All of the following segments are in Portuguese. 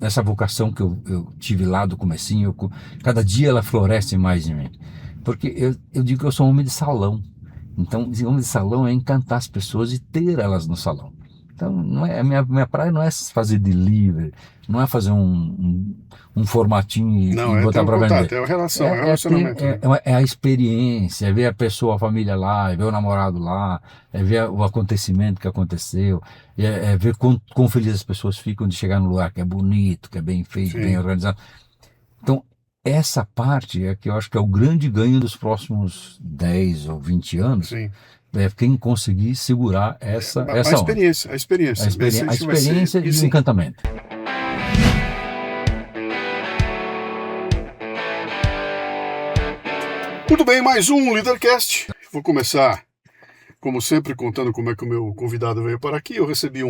essa vocação que eu tive lá do comecinho, cada dia ela floresce mais em mim. Porque eu digo que eu sou um homem de salão. Então, esse homem de salão é encantar as pessoas e ter elas no salão. Então, não é, a minha praia não é fazer delivery, não é fazer um formatinho Não, e é ter botar o para vender. contato, é a relação, é o É ter, relacionamento, né? é a experiência, é ver a pessoa, a família lá, é ver o namorado lá, é ver o acontecimento que aconteceu, é ver quão felizes as pessoas ficam de chegar num lugar que é bonito, que é bem feito, bem Sim, organizado. Então, essa parte é que eu acho que é o grande ganho dos próximos 10 ou 20 anos, sim. é quem conseguir segurar A essa onda. experiência, a experiência. A Esse vai ser, experiência e e o sim. encantamento. Muito bem, mais um Leadercast. Vou começar, como sempre, contando como é que o meu convidado veio para aqui. Eu recebi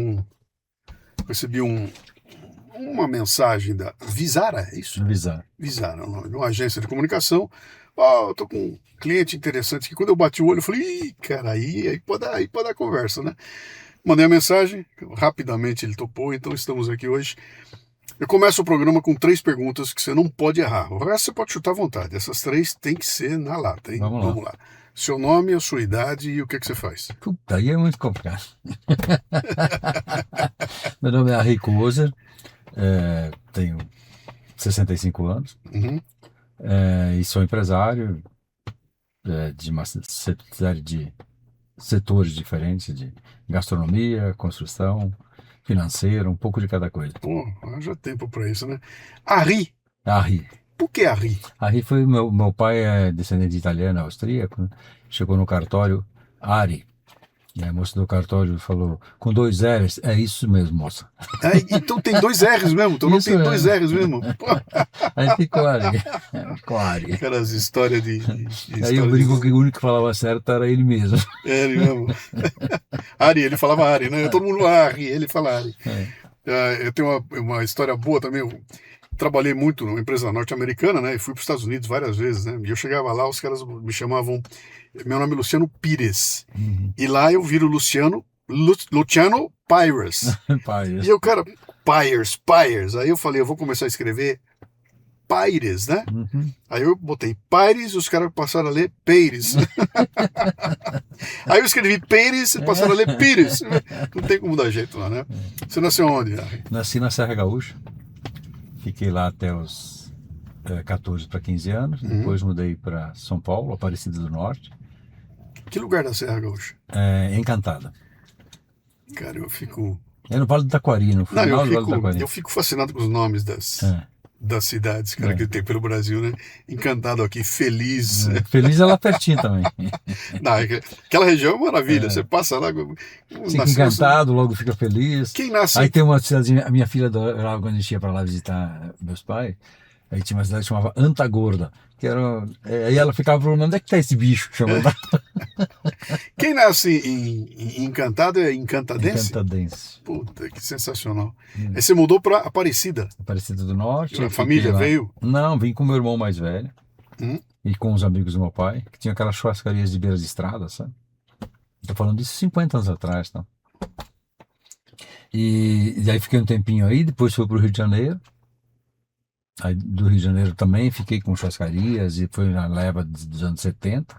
uma mensagem da Visara, é isso? Visar. Visara, é o nome de uma agência de comunicação. Eu tô com um cliente interessante que quando eu bati o olho, eu falei, ih, cara, aí pode dar conversa, né? Mandei a mensagem, rapidamente ele topou, então estamos aqui hoje. Eu começo o programa com 3 perguntas que você não pode errar. O resto você pode chutar à vontade. Essas 3 tem que ser na lata, hein? Vamos lá. Vamos lá. Seu nome, a sua idade e o que você faz. Puta, aí é muito complicado. Meu nome é Harry Kozer, tenho 65 anos Uhum. e sou empresário de uma série de setores diferentes, de gastronomia, construção, financeiro, um pouco de cada coisa. Pô, haja tempo para isso, né? Ari. Harry. Por que Ari? Harry foi meu pai é descendente de italiano, austríaco, né? Chegou no cartório, Ari. E a moça do cartório falou, com 2 R's, é isso mesmo, moça. Então tem 2 R's mesmo. Teu nome Isso tem dois mesmo. R's mesmo. Pô, Aí ficou Ari. Ficou Ari. aquelas histórias de Aí eu história de brinco que nome. o único que falava certo era ele mesmo. É ele mesmo. Ari, ele falava Ari, né? Todo mundo Ari, ele fala Ari. É. Eu tenho uma história boa também. Eu trabalhei muito numa empresa norte-americana, né? E fui para os Estados Unidos várias vezes, né? E eu chegava lá, os caras me chamavam. Meu nome é Luciano Pires. Uhum. E lá eu viro Luciano Pires. Pai, E eu, cara, Pires. Aí eu falei, eu vou começar a escrever Pires, né? uhum. Aí eu botei Pires e os caras passaram a ler Pires. Aí eu escrevi Pires e passaram a ler Pires. Não tem como dar jeito lá, né? Você nasceu onde? Nasci na Serra Gaúcha, fiquei lá até os 14 para 15 anos, Uhum. depois mudei para São Paulo, Aparecida do Norte, Que lugar da Serra Gaúcha? Encantada. Cara, eu fico. É no Vale do Taquari, no Não, final do Vale do Taquari. eu fico fascinado com os nomes É, das cidades, cara, que é. tem pelo Brasil, né? Encantado aqui, feliz. Feliz é lá pertinho também. Não, aquela região é uma maravilha. Você passa lá, Fica nasceu. encantado, logo fica feliz. Quem Aí nasce. tem uma cidadezinha, a minha filha adorava quando a gente ia para lá visitar meus pais. Aí tinha uma cidade que chamava Antagorda, que era. Aí ela ficava falando, onde é que tá esse bicho? Chamando Quem nasce em Encantado é encantadense? Encantadense. Puta, que sensacional. Aí você mudou pra Aparecida. Aparecida do Norte, A aí fiquei família lá. veio. Não, vim com meu irmão mais velho Hum? e com os amigos do meu pai, que tinha aquelas churrascarias de beira de estrada, sabe? Tô falando disso 50 anos atrás, tá? E aí fiquei um tempinho aí, depois fui pro Rio de Janeiro. Aí do Rio de Janeiro também fiquei com churrascarias e foi na leva dos anos 70.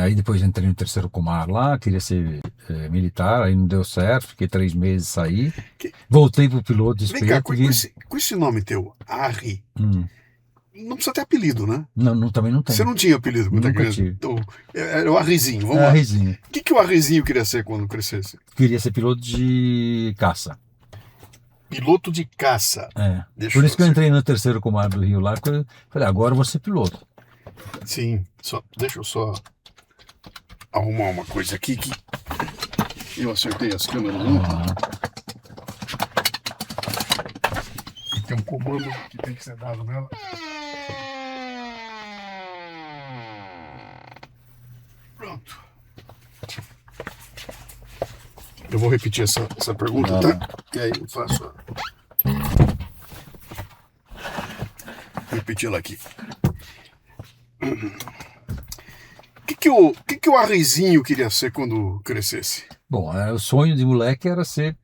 Aí depois entrei no terceiro comar lá, queria ser militar, aí não deu certo, fiquei 3 meses, saí. Que- Voltei pro piloto de Vem cá, espeto e vim. com esse nome teu, Ari, Hum, não precisa ter apelido, né? não, também não Você tem. não tinha apelido quando era Nunca criança. tive. Então, era o Arrizinho, vamos É, lá. risinho. O que o Arrizinho queria ser quando crescesse? Queria ser piloto de caça. Piloto de caça. É. Deixa Por eu isso que eu acertar. entrei no terceiro comando do Rio lá, porque eu falei, agora eu vou ser piloto. Sim, deixa eu só arrumar uma coisa aqui que eu acertei as câmeras ontem. Tem um comando que tem que ser dado nela. Pronto. Eu vou repetir essa pergunta, tá? E aí eu faço. Vou repetir ela aqui. O que o Arrizinho queria ser quando crescesse? Bom, o sonho de moleque era ser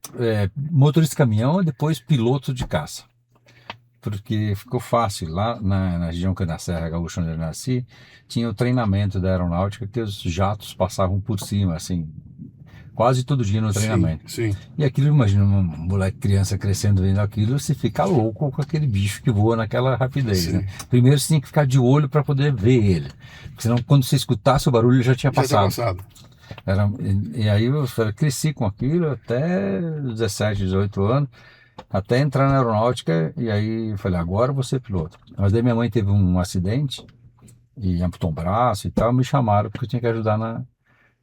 motorista de caminhão e depois piloto de caça. Porque ficou fácil. Lá na região que é na Serra Gaúcha, onde eu nasci, tinha o treinamento da aeronáutica que os jatos passavam por cima, assim, quase todo dia no Sim, treinamento. sim. E aquilo, imagina uma moleque, criança crescendo vendo aquilo, você fica louco com aquele bicho que voa naquela rapidez, né? Sim. Primeiro você tinha que ficar de olho para poder ver ele. Porque senão, quando você escutasse o barulho, ele já tinha Já tinha passado. passado. E aí eu cresci com aquilo até 17, 18 anos, até entrar na aeronáutica, e aí eu falei, agora eu vou ser piloto. Mas daí minha mãe teve um acidente e amputou um braço e tal, me chamaram porque eu tinha que ajudar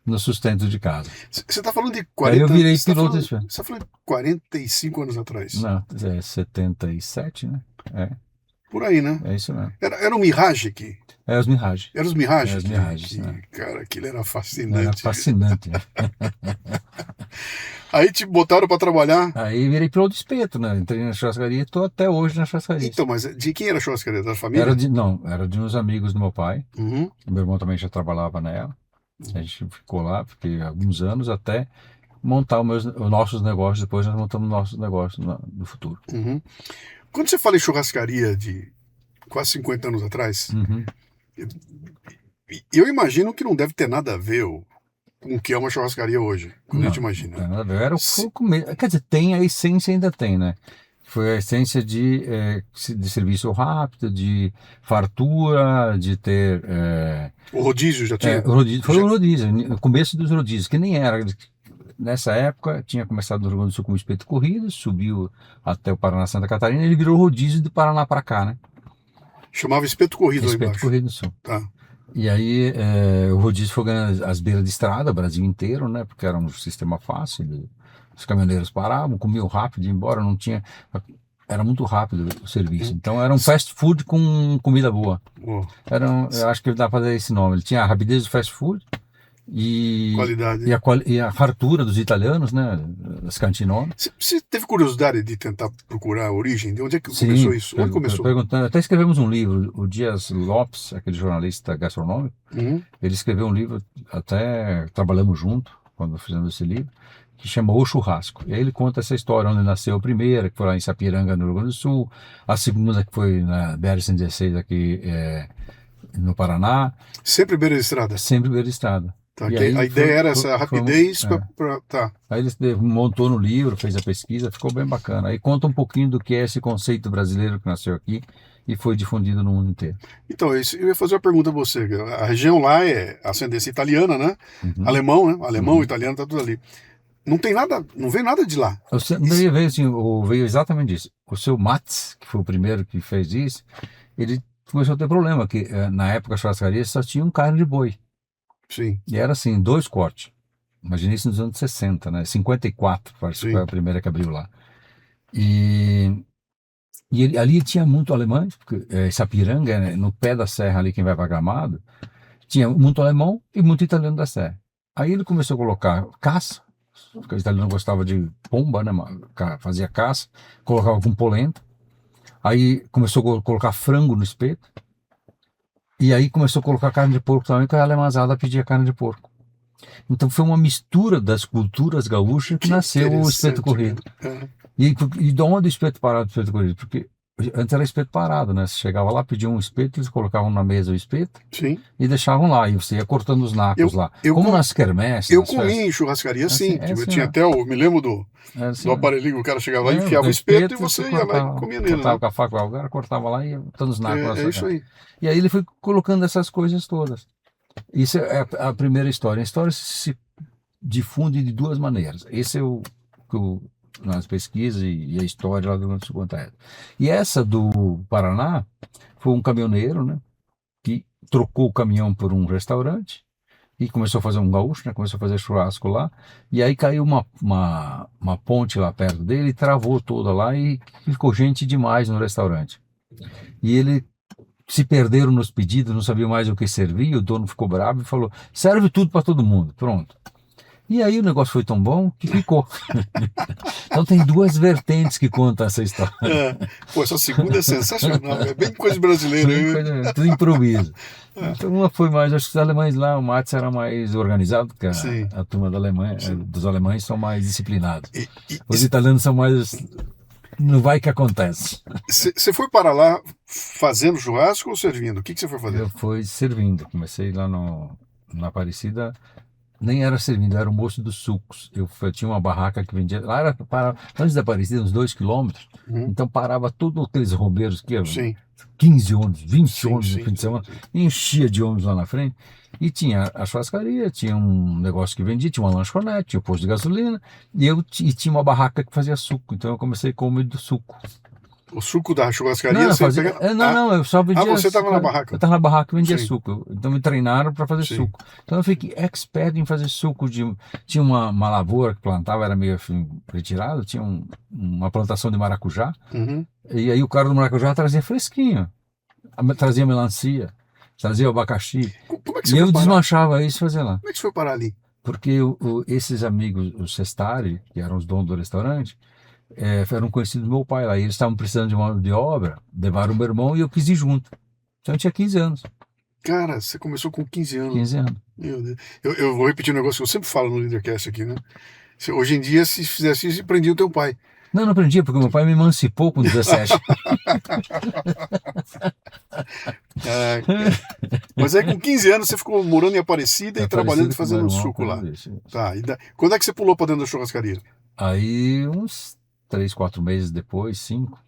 no sustento de casa. Você está falando de Aí 40 eu virei você tá piloto. falando, você tá falando de 45 anos atrás. Não, é 77, né? Por aí, né? É isso mesmo. Era um Mirage aqui. É os Mirage. Era os Mirage. Os Mirage, né? Cara, aquilo era Era fascinante. fascinante. Né? Aí te botaram para trabalhar. Aí virei piloto de espeto, né? Entrei na churrascaria e estou até hoje na churrascaria. Então, mas de quem era a churrascaria? Da família? Era de uns amigos do meu pai. Uhum. Meu irmão também já trabalhava nela. A gente ficou lá, fiquei alguns anos até montar os nossos negócios. Depois nós montamos nossos negócios no futuro. Uhum. Quando você fala em churrascaria de quase 50 anos atrás, Uhum. eu imagino que não deve ter nada a ver com o que é uma churrascaria hoje, quando a gente imagina. Era o começo. Quer dizer, tem a essência, ainda tem, né? Foi a essência de serviço rápido, de fartura, de ter. O rodízio já tinha? Foi o rodízio, no começo dos rodízios, que nem era. Nessa época, tinha começado no Rio Grande do Sul como espeto corrido, subiu até o Paraná, Santa Catarina, e ele virou rodízio do Paraná para cá, né? Chamava espeto corrido lá Espeto embaixo. corrido no Sul. Tá. E aí o rodízio foi ganhando as beiras de estrada, Brasil inteiro, né? Porque era um sistema fácil. Os caminhoneiros paravam, comiam rápido, iam embora, não tinha. Era muito rápido o serviço. Então era um fast food com comida boa. Oh, Eu acho que dá para dar esse nome. Ele tinha a rapidez do fast food e, qualidade. e a fartura dos italianos, né? Das cantinonas. Você teve curiosidade de tentar procurar a origem? De onde é que começou isso? Onde começou? Perguntando, até escrevemos um livro, o Dias Lopes, aquele jornalista gastronômico, Uhum. ele escreveu um livro, até trabalhamos junto quando fizemos esse livro, que chama O Churrasco. E aí ele conta essa história, onde nasceu a primeira, que foi lá em Sapiranga, no Rio Grande do Sul, a segunda, que foi na BR-116, aqui no Paraná. Sempre beira de estrada? Sempre beira de estrada. Tá, a ideia era essa rapidez para... Tá. Aí ele montou no livro, fez a pesquisa, ficou bem bacana. Aí conta um pouquinho do que é esse conceito brasileiro que nasceu aqui e foi difundido no mundo inteiro. Então, eu ia fazer uma pergunta a você. A região lá é ascendência italiana, né? Uhum. Alemão, né? Alemão, italiano, tá tudo ali. Não tem nada, não vem nada de lá. Veio exatamente isso. O seu Mats, que foi o primeiro que fez isso, ele começou a ter problema, que na época a churrascaria só tinha carne de boi. Sim. E era assim, 2 cortes. Imagina isso nos anos 60, né? 54, parece que foi a primeira que abriu lá. E ali tinha muito alemães, porque Sapiranga, né, no pé da serra ali, quem vai para Gramado, tinha muito alemão e muito italiano da serra. Aí ele começou a colocar caça, porque o italiano gostava de pomba, né? Fazia caça, colocava com polenta. Aí começou a colocar frango no espeto. E aí começou a colocar carne de porco também, porque a alemãzada pedia carne de porco. Então foi uma mistura das culturas gaúchas que nasceu o espeto corrido. E de onde o espeto parado, o espeto corrido? Porque antes era espeto parado, né? Você chegava lá, pedia um espeto, eles colocavam na mesa o espeto. Sim. E deixavam lá, e você ia cortando os nacos lá. Como nas quermesses. Eu comi em churrascaria assim. Eu tinha até me lembro do aparelhinho que o cara chegava lá, enfiava o espeto e você ia lá e comia nele. Cortava com a faca, o cara cortava lá e ia botando os nacos. É isso aí. E aí ele foi colocando essas coisas todas. Isso é a primeira história. A história se difunde de 2 maneiras. Esse é nas pesquisas e a história lá do Rio Grande do Sul conta. E essa do Paraná foi um caminhoneiro, né, que trocou o caminhão por um restaurante e começou a fazer um gaúcho, né, começou a fazer churrasco lá, e aí caiu uma ponte lá perto dele e travou toda lá e ficou gente demais no restaurante. E ele se perderam nos pedidos, não sabia mais o que servir, o dono ficou bravo e falou, serve tudo para todo mundo, pronto. E aí o negócio foi tão bom que ficou. Então tem duas vertentes que contam essa história. É. Pô, essa segunda é sensacional, é bem coisa brasileira. Bem coisa, tudo improviso. Então uma foi mais, acho que os alemães lá, o Matos era mais organizado, porque Sim, a turma da Alemanha, sim. dos alemães são mais disciplinados. Os E italianos são mais, não vai que acontece. você foi para lá fazendo churrasco ou servindo? O que você foi fazer? Eu fui servindo, comecei lá no, na Aparecida, nem era servindo, era o moço dos sucos. Eu tinha uma barraca que vendia, lá era para, antes da Aparecida, uns 2 quilômetros, Uhum. então parava todos aqueles romeiros que Sim, 15 ônibus, 20 sim, ônibus no sim, fim de sim, semana, sim. enchia de ônibus lá na frente, e tinha a churrascaria, tinha um negócio que vendia, tinha uma lanchonete, tinha um posto de gasolina, e tinha uma barraca que fazia suco, então eu comecei com o meio do suco. O suco da churrascaria Não, eu você fazia, pega. não, não, eu só vendia Você estava suco. na Eu barraca. estava na barraca e vendia Sim, suco. Então me treinaram para fazer sim. suco. Então eu fiquei expert em fazer suco de. Tinha uma lavoura que plantava, era meio assim, retirado, tinha uma plantação de maracujá. Uhum. E aí o cara do maracujá trazia fresquinho, trazia melancia, trazia abacaxi. Como é que você E foi eu parar? desmanchava isso e fazia lá. Como é que você foi parar ali? Porque esses amigos, os Sestari, que eram os donos do restaurante, eram conhecidos do meu pai lá. E eles estavam precisando de mão de obra, levaram o meu irmão e eu quis ir junto. Então eu tinha 15 anos. Cara, você começou com 15 anos. 15 anos. Meu Deus. Eu vou repetir um negócio que eu sempre falo no Leadercast aqui, né? Hoje em dia, se fizesse isso, prendia o teu pai. Não, não aprendi, porque meu pai me emancipou com 17. Ah, cara. Mas aí com 15 anos você ficou morando em Aparecida É e trabalhando parecido e com meu fazendo irmão suco lá. fazendo isso. Tá, quando é que você pulou pra dentro da churrascaria? Aí, uns 3, 4 meses depois, 5,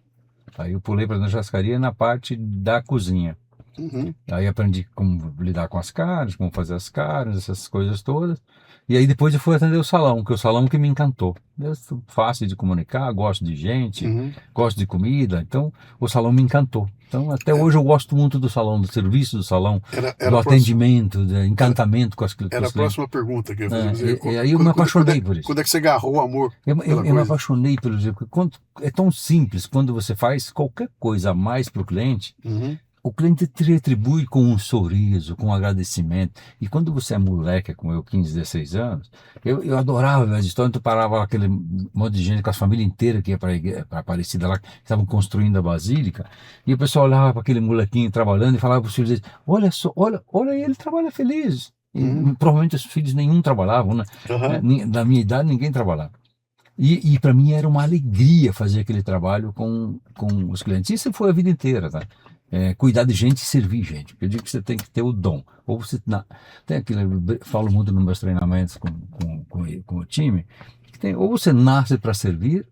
aí eu pulei para a churrascaria na parte da cozinha. Uhum. Aí aprendi como lidar com as carnes, como fazer as carnes, essas coisas todas. E aí depois eu fui atender o salão, que é o salão que me encantou. Eu sou fácil de comunicar, gosto de gente, Uhum. gosto de comida, então o salão me encantou. Então até É, hoje eu gosto muito do salão, do serviço do salão, era do a próxima, atendimento, do era, encantamento com era a os clientes. próxima pergunta que eu ia fazer. Quer dizer, E aí eu me apaixonei por isso. quando é que você agarrou o amor pela Eu me coisa? apaixonei pelo jeito, porque é tão simples, quando você faz qualquer coisa a mais para Uhum. o cliente te retribui com um sorriso, com um agradecimento. E quando você é moleque, como eu, 15, 16 anos, eu adorava ver as histórias. Então parava lá aquele monte de gente com a família inteira que ia para Aparecida lá, que estavam construindo a Basílica. E o pessoal olhava para aquele molequinho trabalhando e falava para os filhos deles, olha só, olha ele trabalha feliz. E, Uhum. provavelmente os filhos nenhum trabalhavam, né? Uhum. Da minha idade ninguém trabalhava. E para mim era uma alegria fazer aquele trabalho com os clientes. Isso foi a vida inteira, tá? Cuidar de gente e servir gente. Eu digo que você tem que ter o dom. Ou você tem aquilo, eu falo muito nos meus treinamentos com o time, que ou você nasce para servir,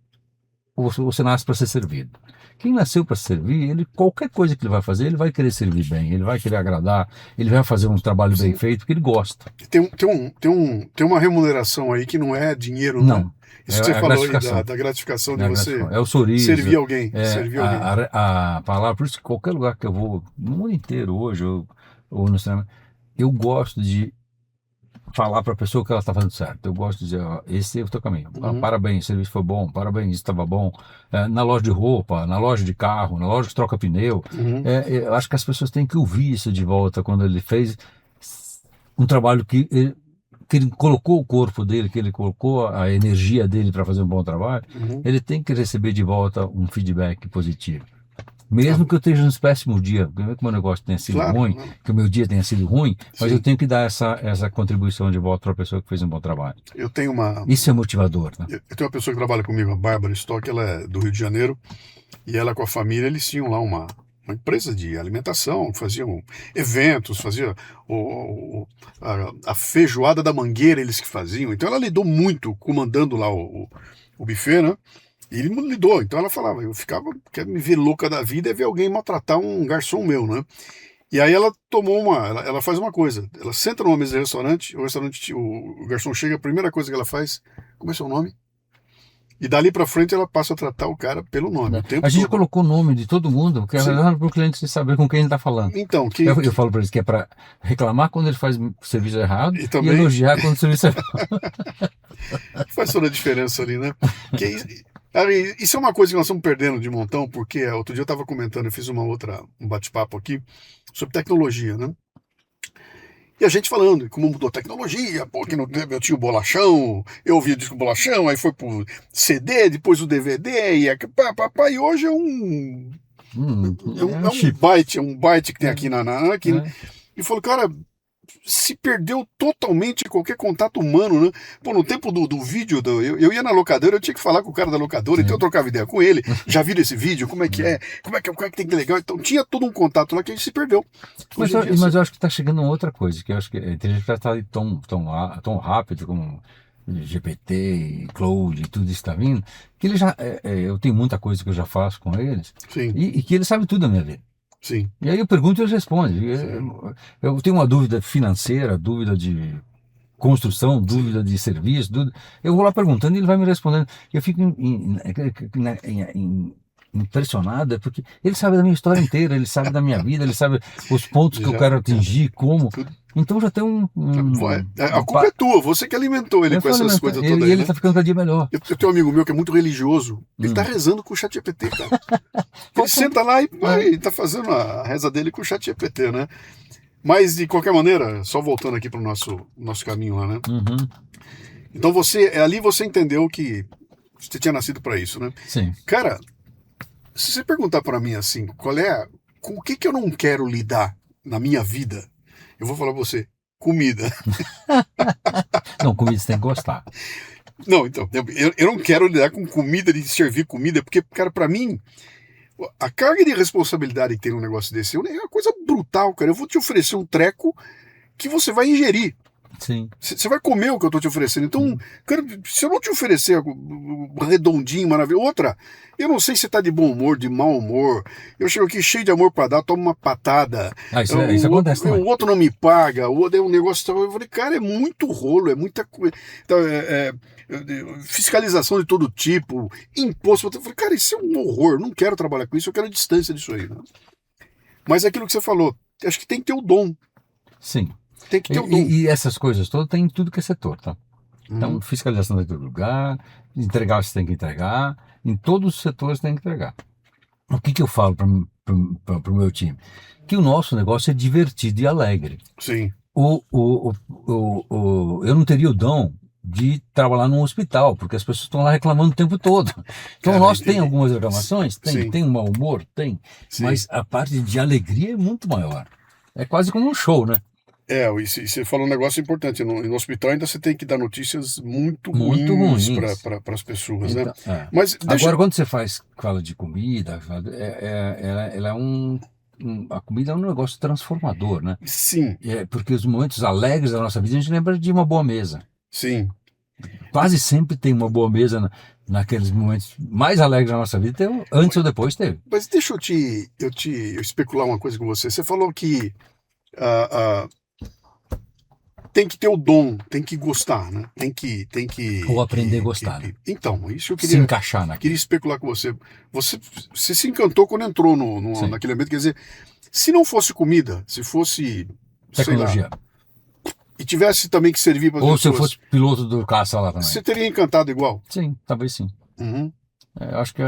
ou você nasce para ser servido. Quem nasceu para servir, ele qualquer coisa que ele vai fazer, ele vai querer servir bem, ele vai querer agradar, ele vai fazer um trabalho bem Sim. feito, porque ele gosta. Tem uma remuneração aí que não é dinheiro, não é? Não, Isso que você a falou aí gratificação. da gratificação de É a você gratificação. É o sorriso, servir alguém. Servir alguém. a palavra, por isso que qualquer lugar que eu vou, no mundo inteiro hoje, ou no cinema, eu gosto de falar para a pessoa que ela está fazendo certo. Eu gosto de dizer, ó, esse é o teu caminho. Uhum. Parabéns, o serviço foi bom, parabéns, isso estava bom. Na loja de roupa, na loja de carro, na loja que troca pneu. Uhum. Eu acho que as pessoas têm que ouvir isso de volta quando ele fez um trabalho que ele colocou o corpo dele, que ele colocou a energia dele para fazer um bom trabalho, Uhum. ele tem que receber de volta um feedback positivo. Mesmo que eu esteja num péssimo dia, mesmo que o meu negócio tenha sido Claro. ruim, que o meu dia tenha sido ruim, mas Sim. eu tenho que dar essa contribuição de volta para a pessoa que fez um bom trabalho. Eu tenho uma. Isso é motivador, né? Eu tenho uma pessoa que trabalha comigo, a Bárbara Stock, ela é do Rio de Janeiro, e ela com a família, eles tinham lá uma empresa de alimentação, faziam eventos, fazia a feijoada da Mangueira, eles que faziam. Então ela lidou muito comandando lá o buffet, né? E ele lidou. Então ela falava, eu ficava, quero me ver louca da vida é ver alguém maltratar um garçom meu, né? E aí ela ela faz uma coisa, ela senta numa mesa de restaurante, o garçom chega, a primeira coisa que ela faz, como é seu nome? E dali pra frente ela passa a tratar o cara pelo nome, o tempo A gente todo. colocou o nome de todo mundo, porque é Sim. para o cliente saber com quem ele está falando. Então, Eu falo para eles que é para reclamar quando ele faz o serviço errado E e, também- elogiar quando o serviço é errado. faz toda a diferença ali, né? Isso é uma coisa que nós estamos perdendo de montão, porque outro dia eu estava comentando, eu fiz um bate-papo aqui sobre tecnologia, né? E a gente falando, como mudou a tecnologia, pô, que eu tinha o bolachão, eu ouvia o disco bolachão, aí foi pro CD, depois o DVD, e hoje é um. É um É chip. é um byte que tem aqui aqui, né? É. E falou, cara, se perdeu totalmente qualquer contato humano, né? Pô, no tempo do vídeo, eu ia na locadora, eu tinha que falar com o cara da locadora, então eu trocava ideia com ele, já viram esse vídeo, como é que é, como é que tem que legal, então tinha todo um contato lá que a gente se perdeu. Mas, Hoje em dia, mas eu acho que está chegando outra coisa, que eu acho que tem gente que está tão rápido como GPT e Cloud e tudo isso está vindo, que ele já, eu tenho muita coisa que eu já faço com eles, sim, e que ele sabe tudo da minha vida. sim, E aí eu pergunto e eles respondem. Eu tenho uma dúvida financeira, dúvida de construção, dúvida de serviço, eu vou lá perguntando e ele vai me respondendo. Eu fico impressionado, porque ele sabe da minha história inteira, ele sabe da minha vida, ele sabe os pontos que eu já, quero atingir, como. tudo. Então já tem A culpa é tua, você que alimentou ele eu com falo, essas mas coisas e todas aí, ele né? está ficando cada dia melhor. Eu tenho um amigo meu que é muito religioso, ele tá rezando com o chat GPT, cara. Ele senta lá e tá fazendo a reza dele com o chat GPT, né? Mas, de qualquer maneira, só voltando aqui pro nosso caminho lá, né? Uhum. Então, ali você entendeu que você tinha nascido para isso, né? Sim. Cara, se você perguntar para mim assim, com o que eu não quero lidar na minha vida, eu vou falar pra você, comida. Não, comida você tem que gostar. Não, então, eu não quero lidar com comida, de servir comida, porque, cara, para mim, a carga de responsabilidade que tem num negócio desse é uma coisa brutal, cara. Eu vou te oferecer um treco que você vai ingerir. Sim. Você vai comer o que eu tô te oferecendo. Então, cara, se eu não te oferecer redondinho, maravilhoso. Outra, eu não sei se você tá de bom humor, de mau humor. Eu chego aqui cheio de amor para dar, tomo uma patada. Isso acontece também. O outro não me paga, o outro é um negócio. Eu falei, cara, é muito rolo, é muita coisa. Então, fiscalização de todo tipo, imposto. Eu falei, cara, isso é um horror. Não quero trabalhar com isso, eu quero a distância disso aí. Né? Mas é aquilo que você falou, acho que tem que ter o dom. Sim. Tem que ter o dom. E essas coisas todas tem em tudo que é setor, tá? Então, fiscalização em todo lugar, entregar você tem que entregar, em todos os setores tem que entregar. O que eu falo para o meu time? Que o nosso negócio é divertido e alegre. Sim. Eu não teria o dom de trabalhar num hospital, porque as pessoas estão lá reclamando o tempo todo. Então, o nosso tem algumas reclamações? Tem um mau humor? Tem. Sim. Mas a parte de alegria é muito maior. É quase como um show, né? E você falou um negócio importante. No hospital ainda você tem que dar notícias muito ruins para as pessoas, então, né? Mas agora, quando você fala de comida, ela é a comida é um negócio transformador, né? Sim. Porque os momentos alegres da nossa vida, a gente lembra de uma boa mesa. Sim. Quase sempre tem uma boa mesa naqueles momentos mais alegres da nossa vida, antes ou depois teve. Mas deixa eu especular uma coisa com você. Você falou que tem que ter o dom, tem que gostar, né? Tem que ou aprender a gostar. Né? Então, isso eu se encaixar naquilo. Queria especular com você. Você se encantou quando entrou naquele ambiente. Quer dizer, se não fosse comida, se fosse tecnologia, sei lá, e tivesse também que servir para as pessoas, ou se eu fosse piloto do caça lá também, você teria encantado igual? Sim, talvez sim. Uhum. Eu acho que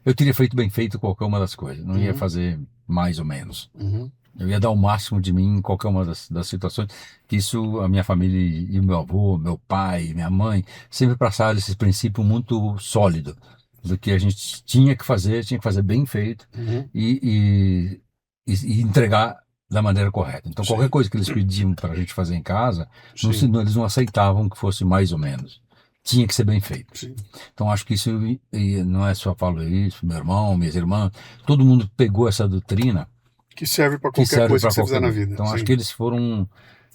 eu teria feito bem feito qualquer uma das coisas. Não ia fazer mais ou menos. Uhum. Eu ia dar o máximo de mim em qualquer uma das situações. Que isso, a minha família e o meu avô, meu pai, minha mãe, sempre passaram esse princípio muito sólido do que a gente tinha que fazer bem feito e entregar da maneira correta. Então, qualquer coisa que eles pediam para a gente fazer em casa, eles não aceitavam que fosse mais ou menos. Tinha que ser bem feito. Sim. Então, acho que isso, e não é só Paulo isso, meu irmão, minhas irmãs, todo mundo pegou essa doutrina que serve para qualquer coisa que você fizer na vida. Então, acho que eles foram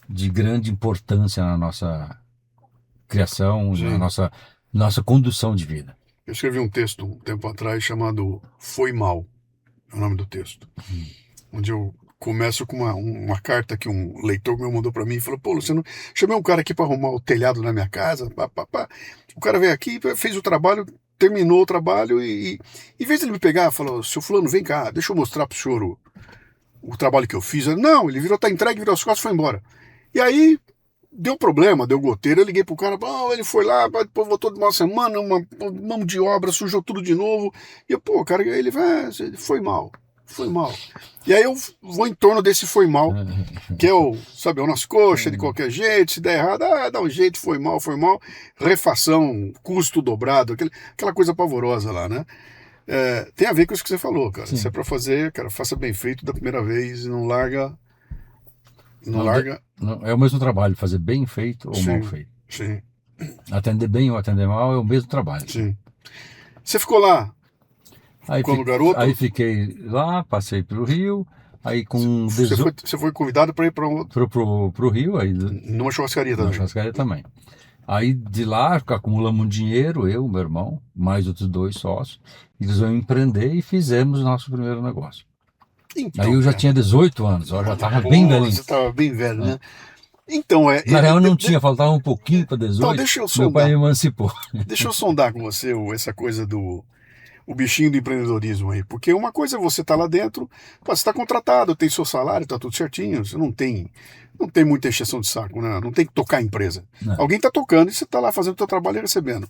de grande importância na nossa criação, na nossa condução de vida. Eu escrevi um texto um tempo atrás chamado Foi Mal, é o nome do texto, onde eu começo com uma carta que um leitor meu mandou para mim e falou, pô, Luciano, chamei um cara aqui para arrumar o telhado na minha casa, o cara veio aqui, fez o trabalho, terminou o trabalho e em vez de ele me pegar, falou, seu fulano, vem cá, deixa eu mostrar pro senhor o trabalho que eu fiz. Não, ele tá entregue, virou as costas e foi embora. E aí, deu problema, deu goteira, eu liguei pro cara, ele foi lá, depois voltou de uma semana, uma mão de obra, sujou tudo de novo. E eu, cara, ele foi mal. foi mal. E aí eu vou em torno desse foi mal, que é o, sabe, o nas coxas, de qualquer jeito, se der errado, dá um jeito, foi mal, refação, custo dobrado, aquela coisa pavorosa lá, né? Tem a ver com isso que você falou, cara. Sim. Se é pra fazer, cara, faça bem feito da primeira vez e não larga. Não Não, larga. não, é o mesmo trabalho, fazer bem feito ou mal Sim, feito. sim, Atender bem ou atender mal é o mesmo trabalho. sim. Você ficou lá Aí, quando garoto? aí fiquei lá, passei pro Rio, aí com Você foi convidado para ir para pro Rio, aí numa churrascaria na também. churrascaria também. Aí de lá acumulamos um dinheiro, eu, meu irmão, mais outros 2 sócios, e eles vão empreender e fizemos nosso primeiro negócio. Então, Aí eu já cara, tinha 18 anos, eu já estava bem velhinho. Você estava bem velho, né? Então, Na real não tinha, faltava um pouquinho para 18, então, deixa eu meu pai sondar. me emancipou. Deixa eu sondar com você essa coisa o bichinho do empreendedorismo aí. Porque uma coisa é você estar lá dentro, você está contratado, tem seu salário, está tudo certinho, você não tem muita encheção de saco, né? Não tem que tocar a empresa. Não. Alguém está tocando e você está lá fazendo o seu trabalho e recebendo.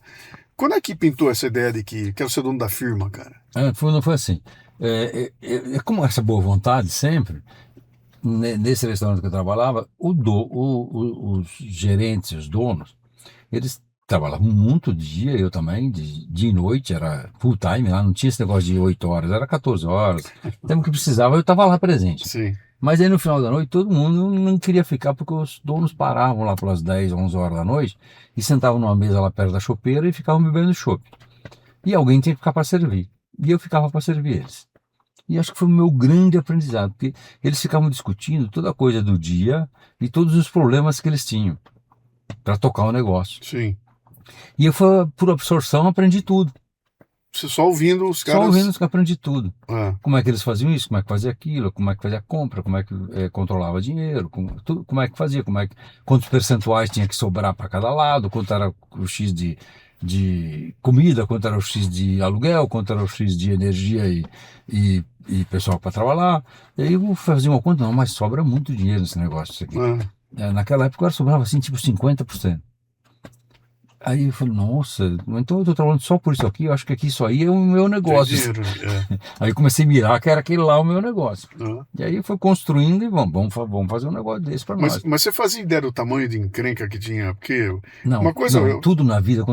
Quando é que pintou essa ideia de que quero ser dono da firma, cara? Não foi assim. Como essa boa vontade sempre, nesse restaurante que eu trabalhava, os gerentes, os donos, eles trabalhavam muito dia, eu também, de dia e noite, era full time lá, não tinha esse negócio de 8 horas, era 14 horas. O tempo que precisava, eu estava lá presente. Sim. Mas aí no final da noite, todo mundo não queria ficar, porque os donos paravam lá pelas 10, 11 horas da noite e sentavam numa mesa lá perto da chopeira e ficavam bebendo chopp. E alguém tinha que ficar para servir. E eu ficava para servir eles. E acho que foi o meu grande aprendizado, porque eles ficavam discutindo toda a coisa do dia e todos os problemas que eles tinham para tocar o negócio. Sim. E eu, por absorção, aprendi tudo. Você só ouvindo os caras. Só ouvindo que eu aprendi tudo. É. Como é que eles faziam isso, como é que fazia aquilo, como é que fazia a compra, como é que controlava dinheiro, como é que fazia, quantos percentuais tinha que sobrar para cada lado, quanto era o X de comida, quanto era o X de aluguel, quanto era o X de energia e pessoal para trabalhar. E aí eu fazia uma conta, não, mas sobra muito dinheiro nesse negócio isso aqui. Naquela época sobrava assim, tipo 50%. Aí eu falei, nossa, então eu tô trabalhando só por isso aqui, eu acho que aqui isso aí é o meu negócio. Dinheiro, Aí comecei a mirar que era aquele lá o meu negócio. é. E aí foi construindo e vamos fazer um negócio desse para nós. Mas você fazia ideia do tamanho de encrenca que tinha? Porque Não, uma coisa. tudo na vida,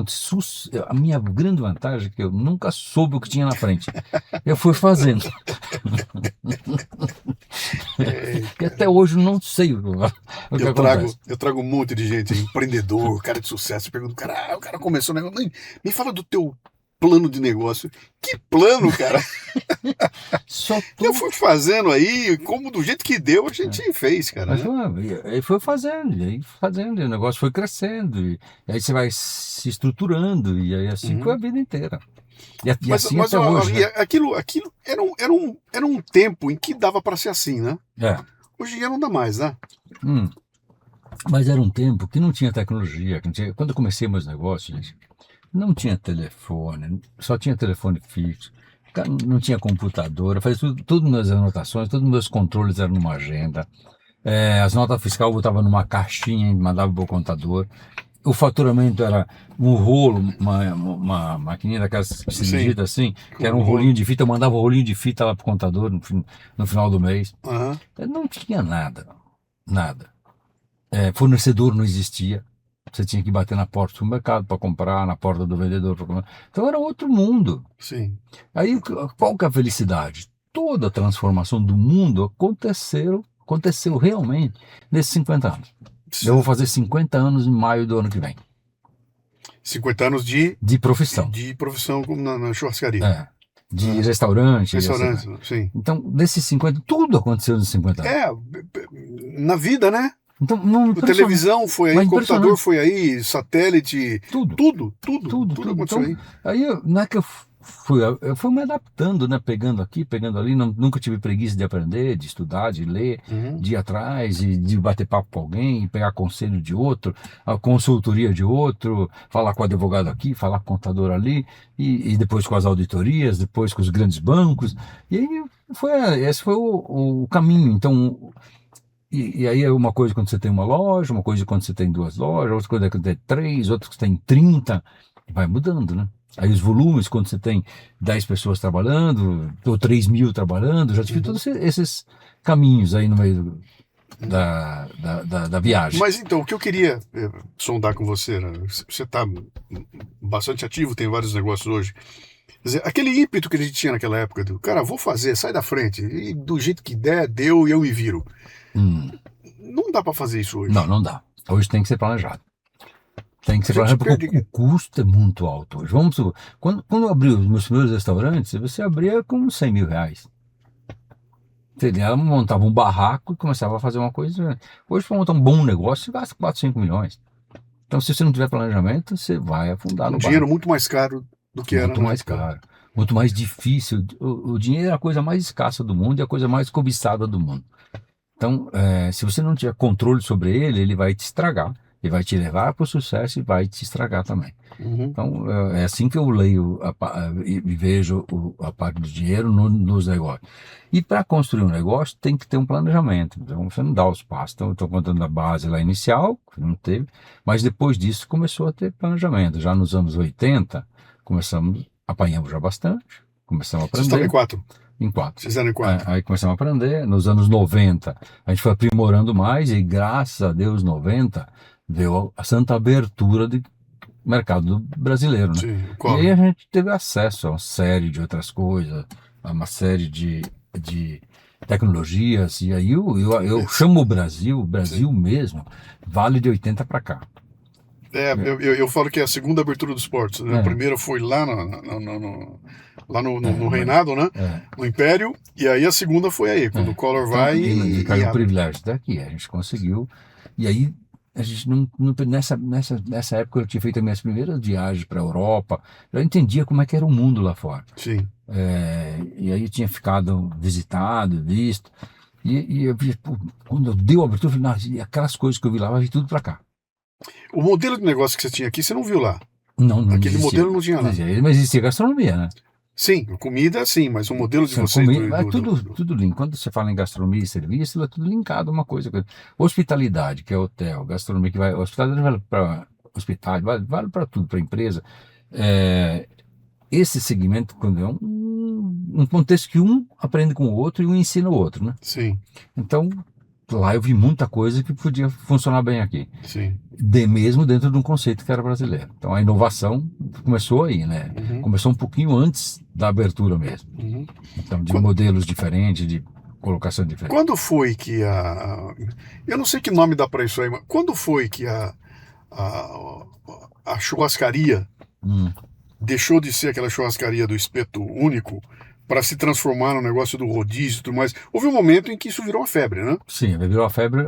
a minha grande vantagem é que eu nunca soube o que tinha na frente. Eu fui fazendo. E até hoje eu não sei o que acontece. Eu trago um monte de gente, empreendedor, cara de sucesso. Eu pergunto, o cara começou o negócio. Me fala do teu plano de negócio. Que plano, cara? Eu fui fazendo aí, como do jeito que deu, a gente fez, cara. Mas aí foi fazendo, e o negócio foi crescendo, e aí você vai se estruturando, e aí assim foi a vida inteira. E assim até hoje. Né? Aquilo era um tempo em que dava para ser assim, né? Hoje em dia não dá mais, né? Mas era um tempo que não tinha tecnologia. Quando eu comecei meus negócios, gente, não tinha telefone, só tinha telefone fixo, não tinha computador, eu fazia tudo nas anotações, todos os meus controles eram numa agenda, as notas fiscais eu botava numa caixinha e mandava para o contador. O faturamento era um rolo, uma maquininha daquelas que se digita assim, que era um rolinho de fita, eu mandava o rolinho de fita lá para o contador no final do mês. Não tinha nada. Fornecedor não existia. Você tinha que bater na porta do mercado para comprar, na porta do vendedor para comprar. Então era outro mundo. Sim. Aí qual que é a felicidade? Toda a transformação do mundo aconteceu realmente nesses 50 anos. Sim. Eu vou fazer 50 anos em maio do ano que vem. 50 anos de profissão. De profissão na churrascaria. De restaurante. Restaurante, sim. Então, nesses 50, tudo aconteceu nesses 50 anos. Na vida, né? Então, televisão foi aí, computador foi aí, satélite, tudo aconteceu então, aí. Não é que eu fui me adaptando, né? Pegando aqui, pegando ali, nunca tive preguiça de aprender, de estudar, de ler, de ir atrás, de bater papo com alguém, pegar conselho de outro, a consultoria de outro, falar com o advogado aqui, falar com o contador ali, e depois com as auditorias, depois com os grandes bancos, e aí esse foi o caminho. Então, e aí é uma coisa quando você tem uma loja, uma coisa quando você tem 2 lojas, outra coisa quando tem 3, outra que tem 30, vai mudando, né? Aí os volumes, quando você tem 10 pessoas trabalhando, ou 3.000 trabalhando, já tive todos esses caminhos aí no meio da viagem. Mas então, o que eu queria sondar com você, né? Você está bastante ativo, tem vários negócios hoje. Quer dizer, aquele ímpeto que a gente tinha naquela época, do cara, vou fazer, sai da frente, e do jeito que der, deu e eu me viro. Não dá para fazer isso hoje. Não dá. Hoje tem que ser planejado. Tem que ser A gente planejado porque perde- o custo é muito alto hoje. Vamos supor, quando eu abri os meus primeiros restaurantes, você abria com 100 mil reais. Ela montava um barraco e começava a fazer uma coisa. Hoje, para montar um bom negócio, você gasta 4, 5 milhões. Então, se você não tiver planejamento, você vai afundar um no dinheiro barco. muito mais caro do que era Muito na mais época. caro, muito mais difícil. O dinheiro é a coisa mais escassa do mundo e a coisa mais cobiçada do mundo. Então, se você não tiver controle sobre ele, ele vai te estragar. Ele vai te levar para o sucesso e vai te estragar também. Uhum. Então, é assim que eu leio e vejo a parte do dinheiro nos negócios. E para construir um negócio, tem que ter um planejamento. Então, você não dá os passos. Então, eu estou contando a base lá inicial, que não teve, mas depois disso começou a ter planejamento. Já nos anos 80, apanhamos já bastante, começamos a Vocês estavam em aprender. 4? Em 4. Vocês eram em 4? Aí começamos a aprender. Nos anos 90, a gente foi aprimorando mais e, graças a Deus, 90, veio a santa abertura do mercado brasileiro, né? Sim, E aí a qual? gente teve acesso a uma série de outras coisas, a uma série de tecnologias, e aí eu chamo o Brasil mesmo, vale de 80 para cá. Eu falo que é a segunda abertura dos portos, né? A É, primeira foi lá no mas, Reinado, né? é, No Império, e aí a segunda foi aí, quando o Collor Então, vai e e caiu o abre. privilégio daqui, a gente conseguiu. E aí, a gente nessa época eu tinha feito as minhas primeiras viagens para a Europa, eu entendia como é que era o mundo lá fora. Sim. E aí eu tinha ficado visitado, visto, e eu vi, pô, quando eu dei a abertura, eu falei, "Nossa, e aquelas coisas que eu vi lá, vai vir tudo para cá." O modelo de negócio que você tinha aqui, você não viu lá. Não Aquele existia. modelo não tinha lá. Mas existia gastronomia, né? Sim, comida sim, mas o modelo de vocês É tudo link. Quando você fala em gastronomia e serviço, é tudo linkado a uma coisa. Hospitalidade, que é hotel, gastronomia, que vai. Hospitalidade vale para hospital, vale para tudo, para empresa. Esse segmento, quando é um contexto que um aprende com o outro e um ensina o outro, né? Sim, Então, lá eu vi muita coisa que podia funcionar bem aqui. sim. Mesmo dentro de um conceito que era brasileiro. Então a inovação começou aí, né? Uhum, Começou um pouquinho antes da abertura mesmo. uhum. Então, de Qu- modelos diferentes, de colocação diferente. Quando foi que eu não sei que nome dá para isso aí, mas quando foi que a, a churrascaria Hum, deixou de ser aquela churrascaria do espeto único para se transformar no negócio do rodízio e tudo mais? Houve um momento em que isso virou uma febre, né? sim, virou a febre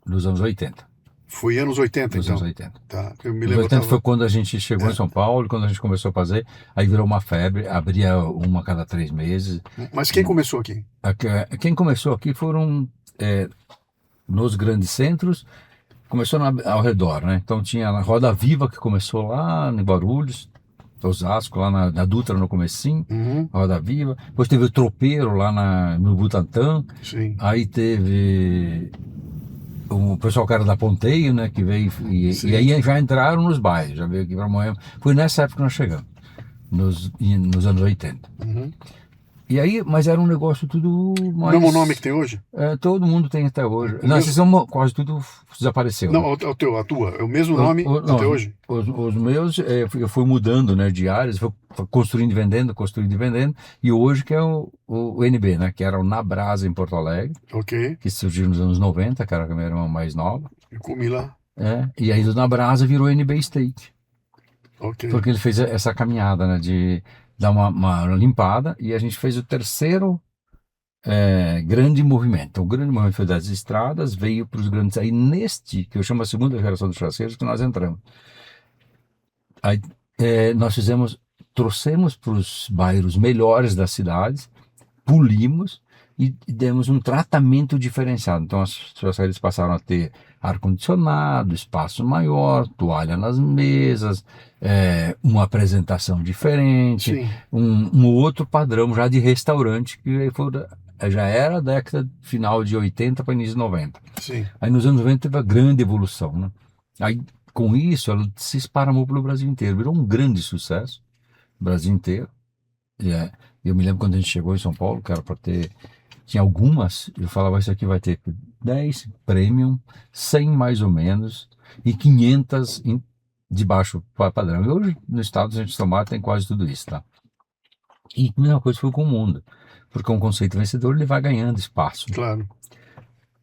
nos anos 80. Foi anos 80, Nos anos então. 80. Tá, eu me Nos lembro, eu 80 foi tava. quando a gente chegou em São Paulo, quando a gente começou a fazer, aí virou uma febre, abria uma a cada 3 meses. Mas quem começou aqui? Quem começou aqui foram nos grandes centros, começou ao redor, né? Então tinha a Roda Viva, que começou lá em Guarulhos, Osasco, lá na Dutra no comecinho, Uhum, Roda Viva. Depois teve o Tropeiro lá no Butantã. sim. Aí teve o pessoal que era da Ponteio, né? Que veio Sim. e aí já entraram nos bairros, já veio aqui para Moema. Foi nessa época que nós chegamos, nos anos 80. Uhum. E aí, mas era um negócio tudo O mais. mesmo nome que tem hoje? Todo mundo tem até hoje. O Não, mesmo- esses são quase tudo desapareceu, Não, né? a tua. É o mesmo nome Não, até hoje? os meus, eu fui mudando, né, de áreas, fui construindo e vendendo, e hoje que é o NB, né, que era o Na Brasa em Porto Alegre, Ok. que surgiu nos anos 90, que era a minha irmã mais nova, Eu comi lá. e aí do Na Brasa virou NB Steak, Ok. porque ele fez essa caminhada, né, de dar uma limpada, e a gente fez o terceiro grande movimento. Então, o grande movimento foi das estradas, veio para os grandes. Aí, neste, que eu chamo a segunda geração dos churrasqueiros, que nós entramos. Aí, nós trouxemos para os bairros melhores das cidades, polimos e demos um tratamento diferenciado. Então, as churrasqueiras passaram a ter ar-condicionado, espaço maior, toalha nas mesas, uma apresentação diferente, Sim. um outro padrão já de restaurante, que já era a década final de 80 para início de 90. Sim. Aí nos anos 90 teve a grande evolução, né? Aí com isso, ela se esparramou pelo Brasil inteiro, virou um grande sucesso, Brasil inteiro. E, eu me lembro quando a gente chegou em São Paulo, que era para ter, tinha algumas, eu falava, isso aqui vai ter 10 premium, 100 mais ou menos, e 500 de baixo padrão. E hoje, no estado, a gente tomar tem quase tudo isso, tá? E a mesma coisa foi com o mundo, porque um conceito vencedor, ele vai ganhando espaço. Claro.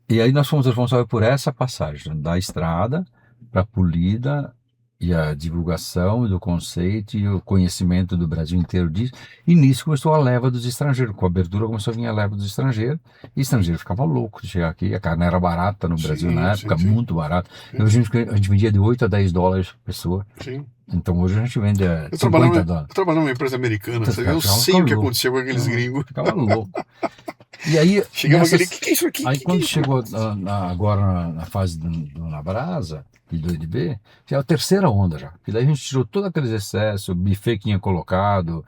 E aí nós fomos responsáveis por essa passagem, da estrada para a polida, e a divulgação do conceito e o conhecimento do Brasil inteiro disso. E nisso começou a leva dos estrangeiros. Com a abertura começou a vir a leva dos estrangeiros. E estrangeiro ficava louco de chegar aqui. A carne era barata no Brasil na época, muito barata. Hoje a gente vendia de 8 a 10 dólares por pessoa. Sim. Então hoje a gente vende a Eu 50 dólares. Eu trabalhava numa empresa americana, Então, sabe? Eu sei o que aconteceu com aqueles gringos. Ficava louco. E aí, chegava aquele, o que é isso aqui? Aí quando chegou agora na fase do Nabrasa e do EDB, já é a terceira onda já. E daí a gente tirou todos aqueles excessos, o buffet que tinha colocado,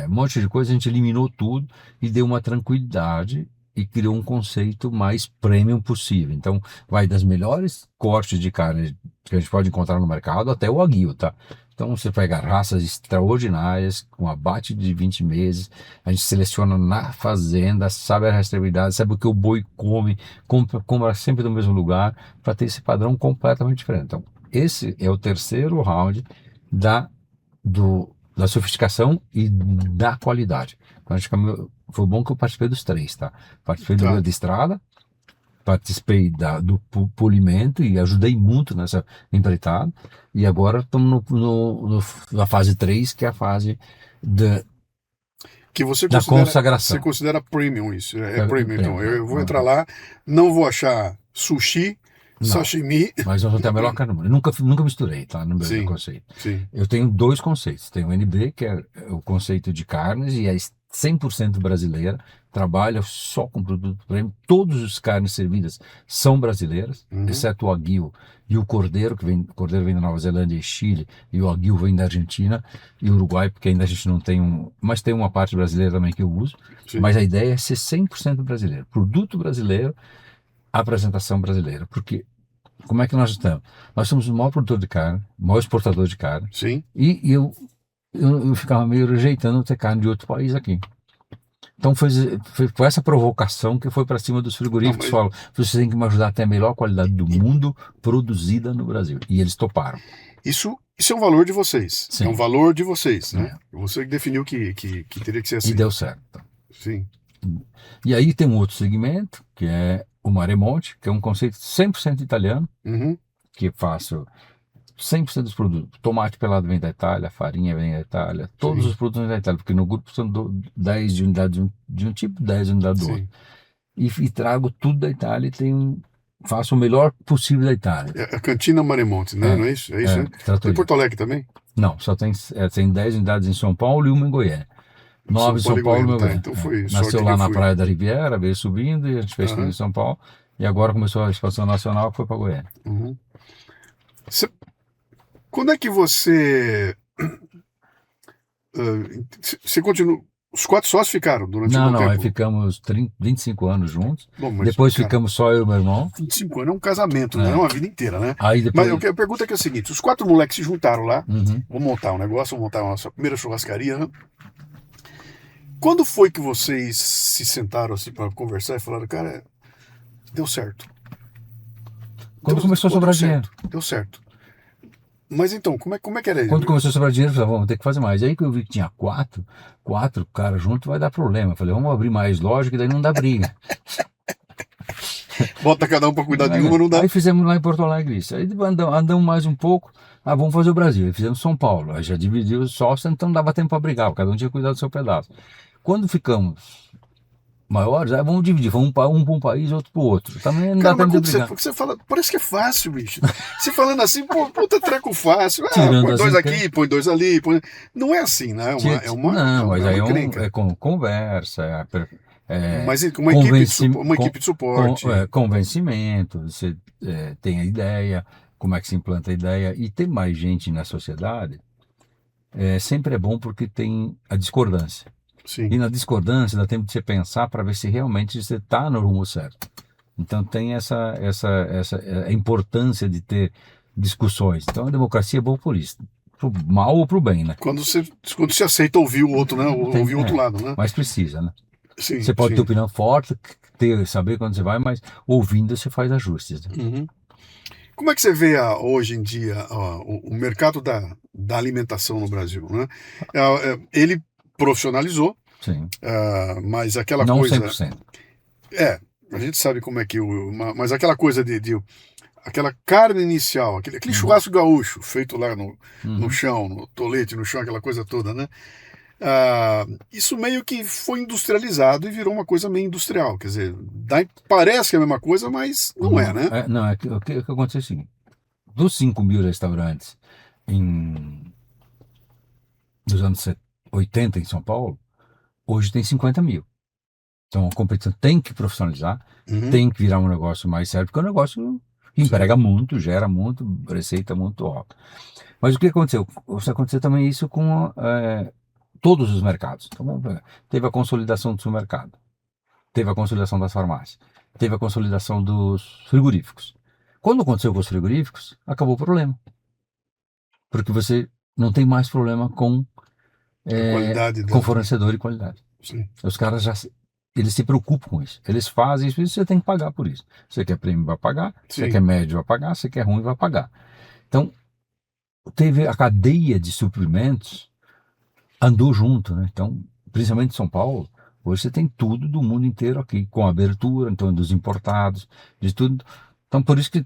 um monte de coisa, a gente eliminou tudo e deu uma tranquilidade e criou um conceito mais premium possível. Então, vai das melhores cortes de carne que a gente pode encontrar no mercado até o Wagyu, tá? Então você pega raças extraordinárias, com abate de 20 meses, a gente seleciona na fazenda, sabe a rastreabilidade, sabe o que o boi come, compra sempre do mesmo lugar, para ter esse padrão completamente diferente. Então, esse é o terceiro round da sofisticação e da qualidade. Então, foi bom que eu participei dos três, tá? Participei do de estrada, participei do polimento e ajudei muito nessa empreitada. E agora estamos na fase 3, que é a fase que você da consagração. Você considera premium isso? É premium, então. Eu vou entrar lá, não vou achar sushi, sashimi. Mas nós vamos ter a melhor carne. Eu nunca misturei, tá? No meu conceito. Sim. Eu tenho dois conceitos. Tem o NB, que é o conceito de carnes, e é 100% brasileira, trabalha só com produto premium. Todas as carnes servidas são brasileiras, exceto o Wagyu e o cordeiro, o cordeiro vem da Nova Zelândia e Chile, e o Wagyu vem da Argentina e Uruguai, porque ainda a gente não tem mas tem uma parte brasileira também que eu uso. Sim. Mas a ideia é ser 100% brasileiro, produto brasileiro, apresentação brasileira, porque como é que nós estamos? Nós somos o maior produtor de carne, o maior exportador de carne. Sim. E eu ficava meio rejeitando ter carne de outro país aqui. Então foi com essa provocação que foi para cima dos frigoríficos. Falam, vocês têm que me ajudar a ter a melhor qualidade do mundo produzida no Brasil. E eles toparam. Isso é um valor de vocês. Sim. É um valor de vocês, né? Você que definiu que teria que ser assim. E deu certo. Sim. E aí tem um outro segmento, que é o Maremonte, que é um conceito 100% italiano, que faço 100% dos produtos. Tomate pelado vem da Itália, farinha vem da Itália, todos os produtos vêm da Itália, porque no grupo são 10 de unidades de um tipo, 10 de unidades do outro. E trago tudo da Itália e faço o melhor possível da Itália. É a Cantina Maremonte, né? Não é isso? É isso, né? Tem Porto Alegre também? Não, só tem 10 unidades em São Paulo e uma em Goiânia. 9 em São Paulo, meu bem. Então foi nasceu lá na Praia da Riviera, veio subindo e a gente fez tudo em São Paulo. E agora começou a expansão nacional, que foi para Goiânia. Quando é que você continua? Os 4 sócios ficaram durante algum tempo? Não, aí ficamos 25 anos juntos. Bom, depois ficamos só eu e meu irmão. 25 anos é um casamento, né? É uma vida inteira, né? Aí depois... Mas a pergunta é que é a seguinte: os 4 moleques se juntaram lá, vão montar um negócio, vão montar a nossa primeira churrascaria, né? Quando foi que vocês se sentaram assim para conversar e falaram, cara, deu certo? Quando começou a sobrar dinheiro. Deu certo. Mas então, como é que era isso? Quando começou a sobrar dinheiro, eu falei, vamos ter que fazer mais. Aí que eu vi que tinha 4 caras juntos, vai dar problema. Eu falei, vamos abrir mais loja, que daí não dá briga. Bota cada um para cuidar de uma, não dá. Aí fizemos lá em Porto Alegre isso. Aí andamos mais um pouco, vamos fazer o Brasil. Aí fizemos São Paulo. Aí já dividiu os sócios, então não dava tempo para brigar, cada um tinha cuidado do seu pedaço. Quando ficamos maiores, aí vamos dividir, um para um país, outro para o outro. Também não dá tempo de brigar. Você fala, parece que é fácil, bicho. Você falando assim, puta treco fácil. Põe 2 aqui, põe 2 ali. Não é assim, né? Mas aí é com conversa, mas uma equipe de suporte. Convencimento, você tem a ideia, como é que se implanta a ideia, e ter mais gente na sociedade sempre é bom porque tem a discordância. Sim. E na discordância dá tempo de você pensar para ver se realmente você está no rumo certo. Então tem essa importância de ter discussões. Então a democracia é boa por isso, pro mal ou pro bem, né? Quando você aceita ouvir o outro, né? Ouvir o outro lado, né? Mas precisa, né? Sim, Você pode ter sim. opinião forte, saber quando você vai, mas ouvindo você faz ajustes, né? Uhum. Como é que você vê hoje em dia o mercado da alimentação no Brasil, né? Ele profissionalizou, Sim. mas aquela Não coisa... 100%. A gente sabe como é que mas aquela coisa aquela carne inicial, aquele churrasco gaúcho feito lá no chão, no tolete, no chão, aquela coisa toda, né? Isso meio que foi industrializado e virou uma coisa meio industrial, quer dizer, parece que é a mesma coisa, mas não é, né? Não, o que aconteceu é o seguinte: dos 5.000 restaurantes dos anos 80 em São Paulo, hoje tem 50.000. Então a competição tem que profissionalizar, Uhum. tem que virar um negócio mais sério, porque é um negócio que emprega muito, gera muito, receita muito alta. Mas o que aconteceu? Aconteceu também isso com todos os mercados. Então, vamos ver. Teve a consolidação do supermercado, teve a consolidação das farmácias, teve a consolidação dos frigoríficos. Quando aconteceu com os frigoríficos, acabou o problema. Porque você não tem mais problema com A qualidade fornecedor e qualidade. Sim. Os caras eles se preocupam com isso. Eles fazem isso e você tem que pagar por isso. Você quer prêmio, vai pagar. Você Sim. quer médio, vai pagar. Você quer ruim, vai pagar. Então, teve a cadeia de suprimentos andou junto, né? Então, principalmente em São Paulo, hoje você tem tudo do mundo inteiro aqui, com abertura, então, dos importados, de tudo. Então, por isso que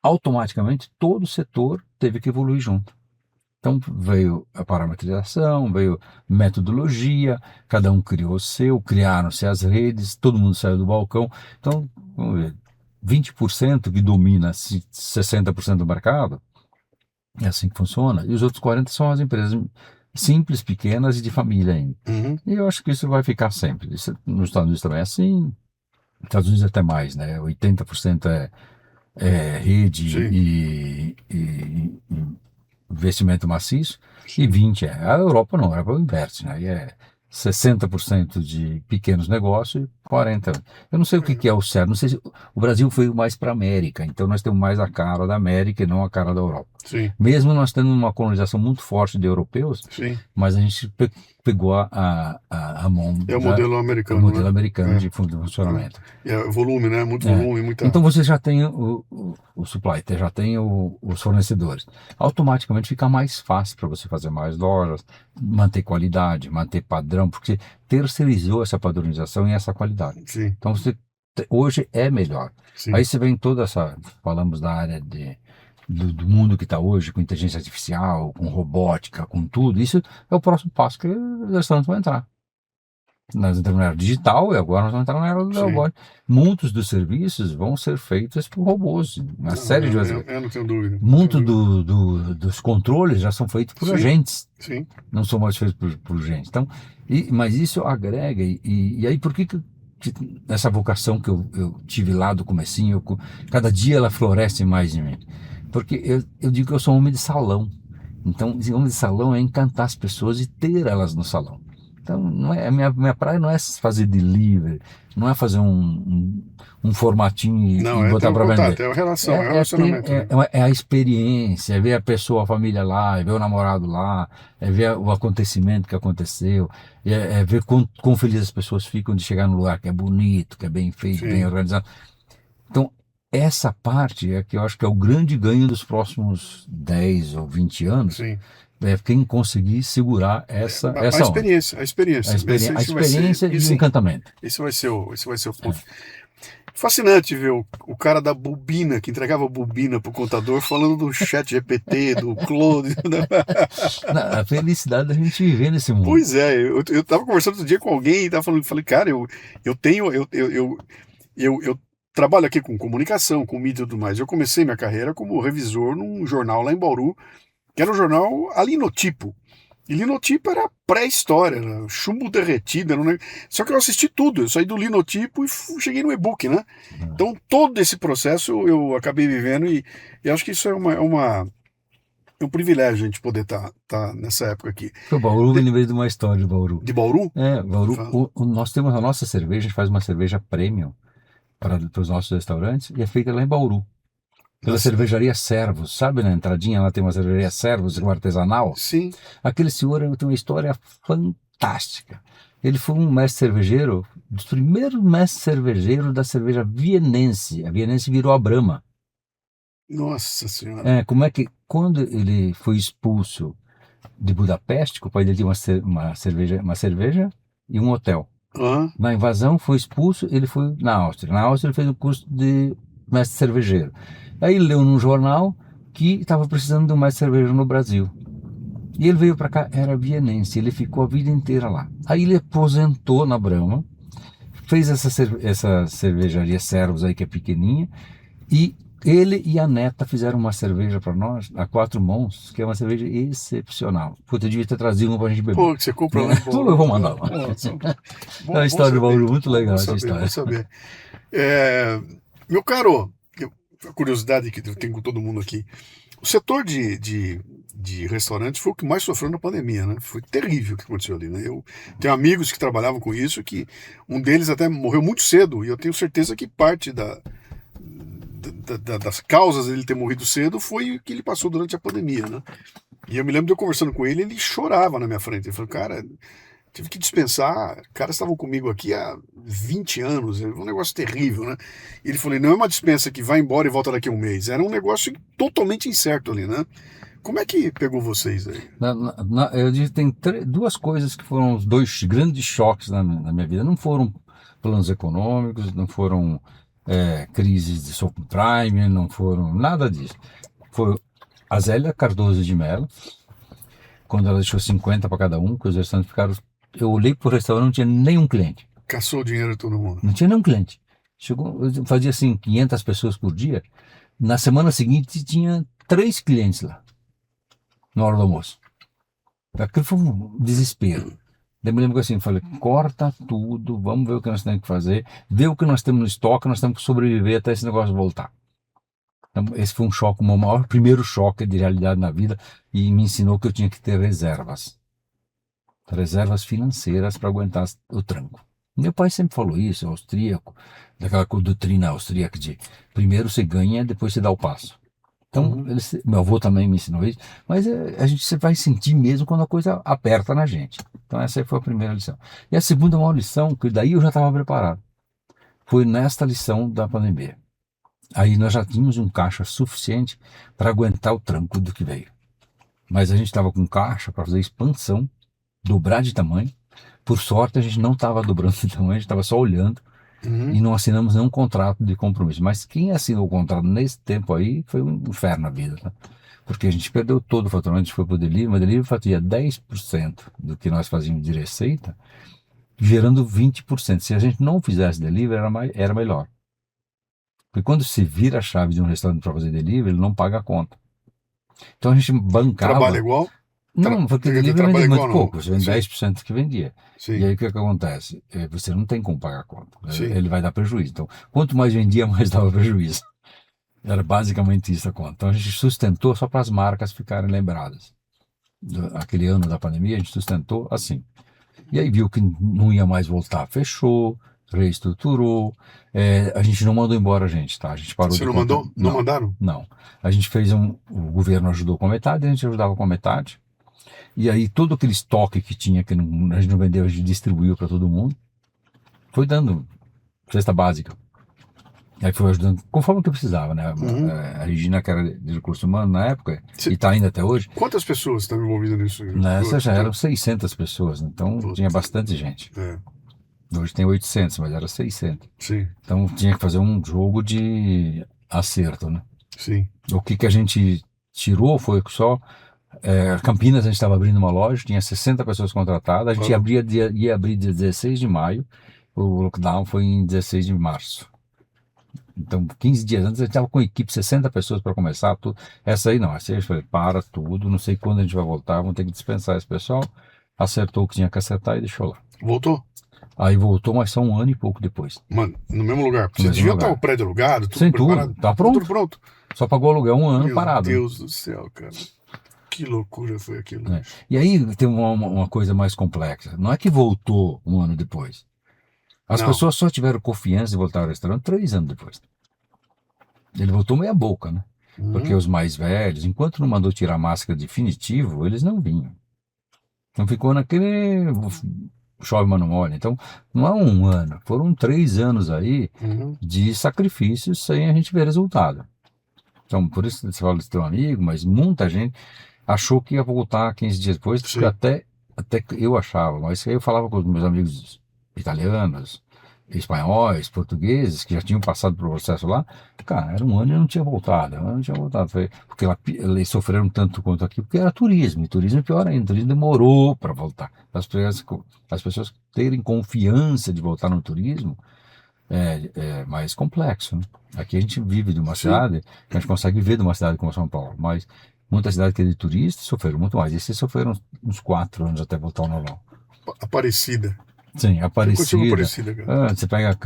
automaticamente todo o setor teve que evoluir junto. Então veio a parametrização, veio metodologia, cada um criou o seu, criaram-se as redes, todo mundo saiu do balcão. Então, vamos ver, 20% que domina 60% do mercado, é assim que funciona, e os outros 40% são as empresas simples, pequenas e de família ainda. Uhum. E eu acho que isso vai ficar sempre. Isso, nos Estados Unidos também é assim, nos Estados Unidos até mais, né? 80% é rede Sim. e investimento maciço, Sim. e 20% a Europa não, a Europa inverte, né? Aí é 60% de pequenos negócios e 40%. Eu não sei o que é o certo, não sei se o Brasil foi mais para a América, então nós temos mais a cara da América e não a cara da Europa. Sim. Mesmo nós tendo uma colonização muito forte de europeus, Sim. mas a gente pegou a mão É o modelo americano. o modelo né? americano de funcionamento. É volume, né? Muito volume, muita. Então você já tem o supply, já tem os fornecedores. Automaticamente fica mais fácil para você fazer mais lojas, manter qualidade, manter padrão, porque terceirizou essa padronização e essa qualidade. Sim. Então hoje é melhor. Sim. Aí você vem toda essa, falamos da área do mundo que está hoje, com inteligência artificial, com robótica, com tudo, isso é o próximo passo que os restaurantes vão entrar. Nós entramos na era digital e agora nós vamos entrar na era do Sim. robótica. Muitos dos serviços vão ser feitos por robôs, uma série de coisas. Eu não tenho dúvida. Muito dos controles já são feitos por Sim. agentes, Sim. não são mais feitos por gente. Então, mas isso agrega, e aí por que essa vocação que eu tive lá do comecinho, cada dia ela floresce mais em mim? Porque eu digo que eu sou um homem de salão. Então, esse homem de salão é encantar as pessoas e ter elas no salão. Então, não é, a minha praia não é fazer delivery, não é fazer um formatinho Não, e botar para vender. Contato, é uma relação, é um relacionamento. É a experiência, é ver a pessoa, a família lá, é ver o namorado lá, é ver o acontecimento que aconteceu, é ver quão felizes as pessoas ficam de chegar num lugar que é bonito, que é bem feito, Sim. bem organizado. Então, essa parte é que eu acho que é o grande ganho dos próximos 10 ou 20 anos. Sim. É quem conseguir segurar essa a experiência. A experiência e o encantamento. Esse vai ser o ponto. Fascinante ver o cara da bobina, que entregava bobina pro contador, falando do chat GPT, do Claude. A felicidade da gente viver nesse mundo. Pois é, eu tava conversando outro dia com alguém e tava falei, cara, eu trabalho aqui com comunicação, com mídia e tudo mais. Eu comecei minha carreira como revisor num jornal lá em Bauru, que era um jornal a linotipo. E linotipo era pré-história, era chumbo derretido. Só que eu assisti tudo, eu saí do linotipo e cheguei no e-book, né? Então todo esse processo eu acabei vivendo e acho que isso é um privilégio a gente poder estar nessa época aqui. O Bauru, me lembrei de uma história de Bauru. De Bauru? Bauru, nós temos a nossa cerveja, a gente faz uma cerveja premium para os nossos restaurantes e é feita lá em Bauru. pela Nossa. cervejaria Servos, sabe, na entradinha lá tem uma cervejaria Servos, um artesanal. Sim. Aquele senhor tem uma história fantástica. Ele foi um mestre cervejeiro, dos primeiros mestres cervejeiros da cerveja vienense. A vienense virou a Brahma. Nossa senhora. Como é que, quando ele foi expulso de Budapeste, que o pai dele tinha uma cerveja e um hotel. Aham. Na invasão, foi expulso, ele foi na Áustria. Na Áustria, ele fez um curso de mestre cervejeiro. Aí ele leu num jornal que estava precisando de um mestre cervejeiro no Brasil. E ele veio para cá, era vienense, ele ficou a vida inteira lá. Aí ele aposentou na Brahma, fez essa cervejaria Servos aí, que é pequenininha, e ele e a neta fizeram uma cerveja para nós, a Quatro Mãos, que é uma cerveja excepcional. Puta, eu devia ter trazido uma pra gente beber. Pô, que você compra lá em Bauru. Eu vou mandar lá. Nossa. É uma história do Bauru muito legal, Vou essa saber, história. vou saber. Meu caro, a curiosidade que eu tenho com todo mundo aqui. O setor de restaurantes foi o que mais sofreu na pandemia, né? Foi terrível o que aconteceu ali, né? Eu tenho amigos que trabalhavam com isso, que um deles até morreu muito cedo, e eu tenho certeza que parte das causas dele ter morrido cedo foi o que ele passou durante a pandemia, né? E eu me lembro de eu conversando com ele, ele chorava na minha frente. Ele falou, cara, tive que dispensar, caras estavam comigo aqui há 20 anos, é um negócio terrível, né? E ele falou, não é uma dispensa que vai embora e volta daqui a um mês, era um negócio totalmente incerto ali, né? Como é que pegou vocês aí? Eu digo que tem duas coisas que foram os dois grandes choques na minha vida. Não foram planos econômicos, não foram crises de subprime, não foram nada disso. Foi a Zélia Cardoso de Mello, quando ela deixou 50 para cada um, que os restaurantes ficaram. Eu olhei para o restaurante, não tinha nenhum cliente. Caçou o dinheiro de todo mundo. Não tinha nenhum cliente. Eu fazia assim 500 pessoas por dia. Na semana seguinte tinha 3 clientes lá, na hora do almoço. Aquilo foi um desespero. Daí me lembro que assim, falei, corta tudo, vamos ver o que nós temos que fazer, ver o que nós temos no estoque, nós temos que sobreviver até esse negócio voltar. Então, esse foi um choque, o meu maior primeiro choque de realidade na vida, e me ensinou que eu tinha que ter reservas financeiras para aguentar o tranco. Meu pai sempre falou isso, austríaco, daquela doutrina austríaca de primeiro você ganha, depois você dá o passo. Então, meu avô também me ensinou isso, mas a gente vai sentir mesmo quando a coisa aperta na gente. Então, essa aí foi a primeira lição. E a segunda maior lição, que daí eu já estava preparado, foi nesta lição da pandemia. Aí nós já tínhamos um caixa suficiente para aguentar o tranco do que veio. Mas a gente estava com caixa para fazer expansão, dobrar de tamanho. Por sorte, a gente não estava dobrando de tamanho, a gente estava só olhando. E não assinamos nenhum contrato de compromisso. Mas quem assinou o contrato nesse tempo aí foi um inferno na vida, tá? Porque a gente perdeu todo o faturamento, a gente foi para o delivery, mas o delivery fazia 10% do que nós fazíamos de receita, gerando 20%. Se a gente não fizesse delivery, era melhor. Porque quando se vira a chave de um restaurante para fazer delivery, ele não paga a conta. Então a gente bancava... Trabalha igual? Não, porque delivery vende muito pouco, você vende Sim. 10% do que vendia. Sim. E aí o que acontece? Você não tem como pagar a conta. Sim. Ele vai dar prejuízo. Então, quanto mais vendia, mais dava prejuízo. Era basicamente isso a conta. Então a gente sustentou só para as marcas ficarem lembradas. Aquele ano da pandemia, a gente sustentou assim. E aí viu que não ia mais voltar, fechou, reestruturou. A gente não mandou embora a gente, tá? A gente parou. Você não mandou? Não mandaram? Não. A gente fez o governo ajudou com a metade, a gente ajudava com a metade. E aí todo aquele estoque que tinha, que a gente não vendeu, a gente distribuiu para todo mundo. Foi dando cesta básica. Aí foi ajudando, conforme que eu precisava, né? A Regina, que era de recurso humano na época, e está ainda até hoje. Quantas pessoas estão envolvidas nisso? Nessa já eram 600 pessoas, então tinha bastante gente. Hoje tem 800, mas era 600. Sim. Então tinha que fazer um jogo de acerto, né? Sim. O que a gente tirou foi só... Campinas, a gente estava abrindo uma loja, tinha 60 pessoas contratadas, a gente ia abrir dia 16 de maio, o lockdown foi em 16 de março. Então, 15 dias antes, a gente estava com a equipe, 60 pessoas para começar tudo. Essa aí não, essa aí eu falei, para tudo, não sei quando a gente vai voltar, vamos ter que dispensar esse pessoal. Acertou o que tinha que acertar e deixou lá. Voltou? Aí voltou, mas só um ano e pouco depois. Mano, no mesmo lugar. Você devia estar o prédio alugado, tudo sem preparado. tudo, tá pronto. Tudo pronto. Só pagou aluguel um ano parado. Meu Deus do céu, cara. Que loucura foi aquilo. E aí tem uma coisa mais complexa. Não é que voltou um ano depois. As pessoas só tiveram confiança de voltar ao restaurante 3 anos depois. Ele voltou meia boca, né? Porque Uhum. os mais velhos, enquanto não mandou tirar a máscara definitivo, eles não vinham. Então ficou naquele chove, mas não molha. Então, não é um ano, foram 3 anos aí Uhum. de sacrifícios sem a gente ver resultado. Então, por isso você fala do teu amigo, mas muita gente achou que ia voltar 15 dias depois, porque Sim. até que eu achava, mas aí eu falava com os meus amigos italianos, espanhóis, portugueses, que já tinham passado pelo processo lá, cara, era um ano e não tinha voltado, um ano não tinha voltado. Porque lá, eles sofreram tanto quanto aqui, porque era turismo, e turismo é pior ainda, o turismo demorou para voltar. As pessoas terem confiança de voltar no turismo é mais complexo, né? Aqui a gente vive de uma Sim. cidade, a gente consegue viver de uma cidade como São Paulo, mas muitas cidades que é de turistas sofreram muito mais. E esses sofreram uns 4 anos até voltar ao normal. Aparecida. Sim, Você curtiu Aparecida, Aparecida, cara? você pega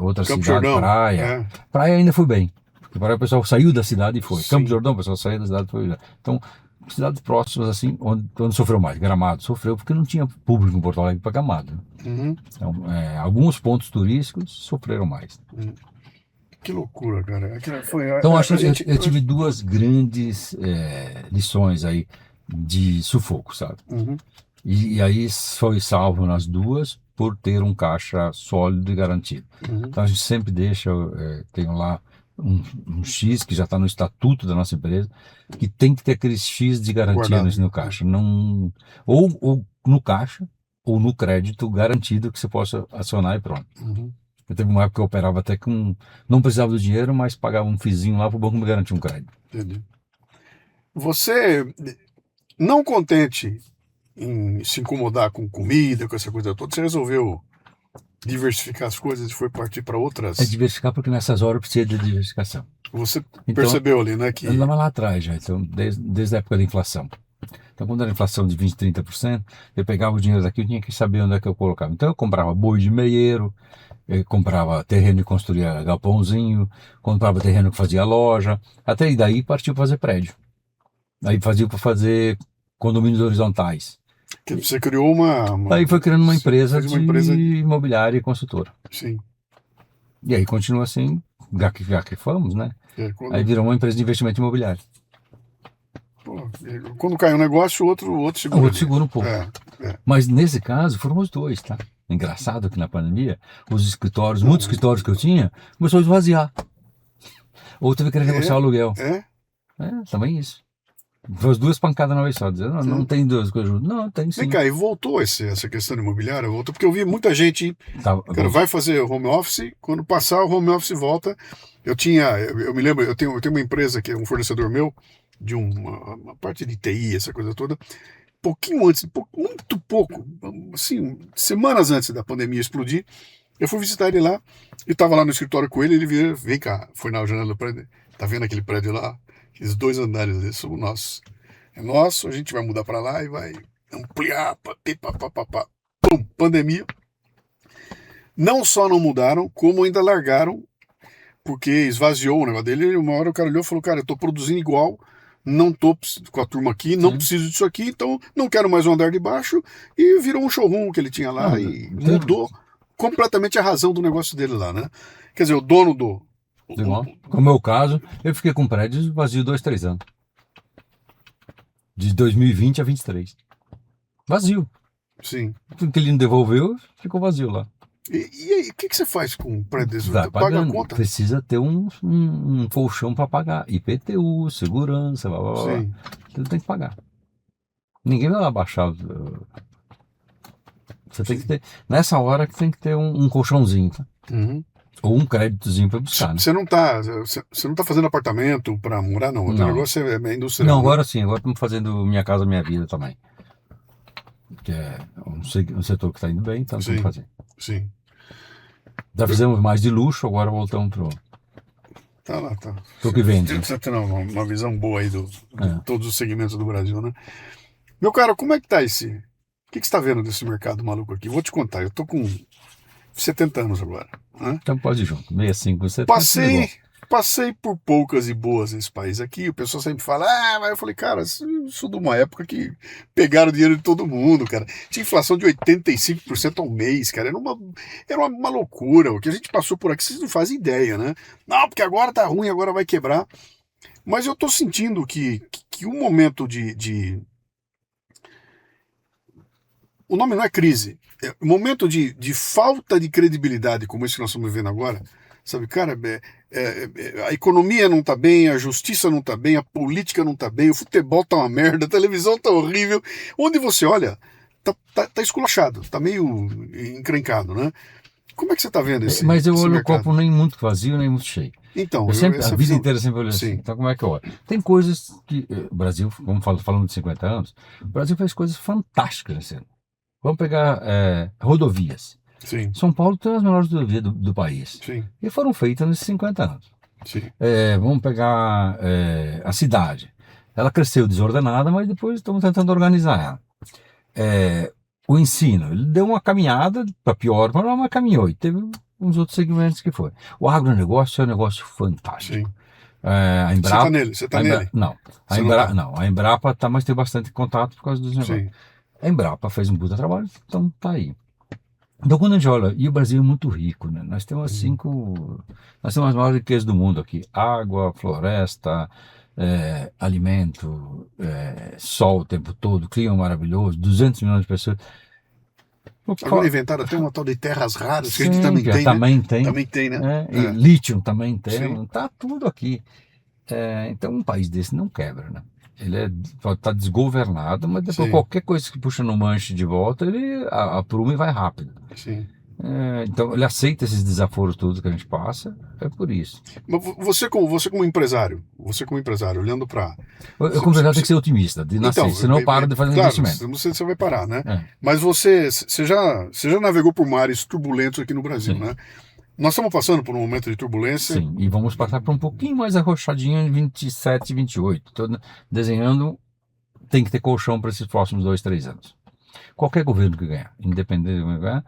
outra Campo cidade, Jordão. praia. É. Praia ainda foi bem. Porque praia o pessoal saiu da cidade e foi. Campo Sim. Jordão, o pessoal saiu da cidade e foi. Então, cidades próximas, assim, onde sofreu mais. Gramado sofreu porque não tinha público em Porto Alegre para Gramado, né? Uhum. Então, alguns pontos turísticos sofreram mais. Uhum. Que loucura, cara. Foi, Então, acho a que eu, gente. eu tive duas grandes lições aí de sufoco, sabe? Uhum. E aí foi salvo nas duas por ter um caixa sólido e garantido. Uhum. Então, a gente sempre deixa, tenho lá um X que já está no estatuto da nossa empresa, que tem que ter aquele X de garantia Guardado. no caixa. Não, ou no caixa, ou no crédito garantido que você possa acionar e pronto. Uhum. Eu teve uma época que eu operava até com. Não precisava do dinheiro, mas pagava um fizinho lá para o banco me garantir um crédito. Entendi. Você, não contente em se incomodar com comida, com essa coisa toda, você resolveu diversificar as coisas e foi partir para É outras. diversificar porque nessas horas precisa de diversificação. Você Então, percebeu ali, né, eu que andava lá atrás já, então, desde a época da inflação. Então, quando era inflação de 20, 30%, eu pegava o dinheiro daqui, eu tinha que saber onde é que eu colocava. Então, eu comprava boi de meieiro, eu comprava terreno e construía galpãozinho, comprava terreno que fazia loja, até aí daí partiu para fazer prédio. Aí fazia para fazer condomínios horizontais. você criou Aí foi criando uma você empresa fez uma de empresa de, imobiliária e construtora. sim, E aí continua assim, já que fomos, né? Aí quando, virou uma empresa de investimento imobiliário. pô, quando cai um negócio, o outro O segura outro ali. segura um pouco. É. Mas nesse caso foram os dois, tá? Engraçado que na pandemia, os escritórios, Não, muitos escritórios que eu tinha, começou a esvaziar. Ou teve que renegociar o é, aluguel. é. Também isso. Foi as duas pancadas na vez só. Dizer, não, não Então, tem duas coisas juntas. Não, tem vem sim. cá, e voltou essa questão imobiliária? Voltou, porque eu vi muita gente, Tá, cara, vai fazer home office, quando passar o home office volta. Eu me lembro, eu tenho uma empresa que é um fornecedor meu, de uma parte de TI, essa coisa toda. Pouquinho antes, muito pouco, assim, semanas antes da pandemia explodir, eu fui visitar ele lá, eu estava lá no escritório com ele vem cá, foi na janela do prédio, tá vendo aquele prédio lá? Aqueles 2 andares ali, são nossos. É nosso, a gente vai mudar para lá e vai ampliar, papapá. Pum, pandemia. Não só não mudaram, como ainda largaram, porque esvaziou o negócio dele, e uma hora o cara olhou e falou, cara, eu tô produzindo igual, não tô com a turma aqui, não sim. preciso disso aqui, então não quero mais um andar de baixo, e virou um showroom que ele tinha lá Não, e mudou completamente a razão do negócio dele lá, né? Quer dizer, o dono do... igual. Como é o meu caso, eu fiquei com prédios vazio 2, 3 anos. De 2020 a 23. Vazio. Sim. Tudo que ele não devolveu, ficou vazio lá. E aí, o que você faz com um prédio desse? Vai Paga a pagando. conta? Precisa ter um colchão para pagar. IPTU, segurança, blá, blá, blá. Sim. Tudo tem que pagar. Ninguém vai lá baixar. Você tem que ter. Nessa hora que tem que ter um colchãozinho, tá? Uhum. Ou um créditozinho para buscar, né? Você não tá fazendo apartamento para morar, não. O teu Não. negócio é Não, industrial, né? agora sim, agora estamos fazendo Minha Casa Minha Vida também. Que é um setor que está indo bem, então estamos Sim, fazendo. sim. Já fizemos mais de luxo, agora voltamos Tá lá, tá. pro que vende. Você tem uma visão boa aí de É. todos os segmentos do Brasil, né? Meu caro, como é que tá esse... O que você tá vendo desse mercado maluco aqui? Vou te contar, eu tô com 70 anos agora, né? Então pode ir junto. 65, 70, tudo Passei, igual. passei por poucas e boas nesse país aqui. O pessoal sempre fala, mas eu falei, cara, eu sou de uma época que pegaram o dinheiro de todo mundo, cara. Tinha inflação de 85% ao mês, cara. Era uma loucura. O que a gente passou por aqui, vocês não fazem ideia, né? Não, porque agora tá ruim, agora vai quebrar. Mas eu tô sentindo que um momento o nome não é crise. É um momento de falta de credibilidade, como esse que nós estamos vivendo agora. Sabe, cara, a economia não tá bem, a justiça não tá bem, a política não tá bem, o futebol tá uma merda, a televisão tá horrível. Onde você olha, tá esculachado, tá meio encrencado, né? Como é que você tá vendo Mas eu esse olho o mercado? copo nem muito vazio, nem muito cheio. Então, Eu sempre, a essa vida visão... inteira sempre olhei assim. Sim, Então, como é que eu olho? Tem coisas que o Brasil, como falando de 50 anos, o Brasil fez coisas fantásticas nesse ano. Vamos pegar rodovias. sim, São Paulo tem as melhores rodovias do país. sim, E foram feitas nesses 50 anos. sim, Vamos pegar a cidade. Ela cresceu desordenada, mas depois estamos tentando organizar ela. O ensino, ele deu uma caminhada para pior, mas caminhou. E teve uns outros segmentos que foi. O agronegócio é um negócio fantástico. sim. A Você tá Embrapa, nele, você tá nele. não. Você não tá. Não, a Embrapa tá, mas tem bastante contato por causa dos negócios. Sim, A Embrapa fez um puta trabalho, então tá aí. Então quando a gente olha, e o Brasil é muito rico, né? Nós temos nós temos as maiores riquezas do mundo aqui: água, floresta, alimento, sol o tempo todo, clima maravilhoso, 200 milhões de pessoas. agora inventaram até uma tal de terras raras, que a gente Sim, também que tem, né? também tem. Também tem, né? E lítio também tem, Sim. tá tudo aqui. Então um país desse não quebra, né? Ele pode estar desgovernado, mas depois Sim. qualquer coisa que puxa no manche de volta, ele apruma e vai rápido. Sim. Então ele aceita esses desaforos todos que a gente passa, é por isso. Mas você como empresário, olhando para... Eu como verdade, tem que ser otimista, de nascer, Então, senão eu paro de fazer claro, investimento. você vai parar, né? Mas você já navegou por mares turbulentos aqui no Brasil, Sim. né? Nós estamos passando por um momento de turbulência. Sim, e vamos passar por um pouquinho mais arrochadinho em 27, 28. Estou desenhando, tem que ter colchão para esses próximos 2, 3 anos. Qualquer governo que ganhar, independente do que ganhar,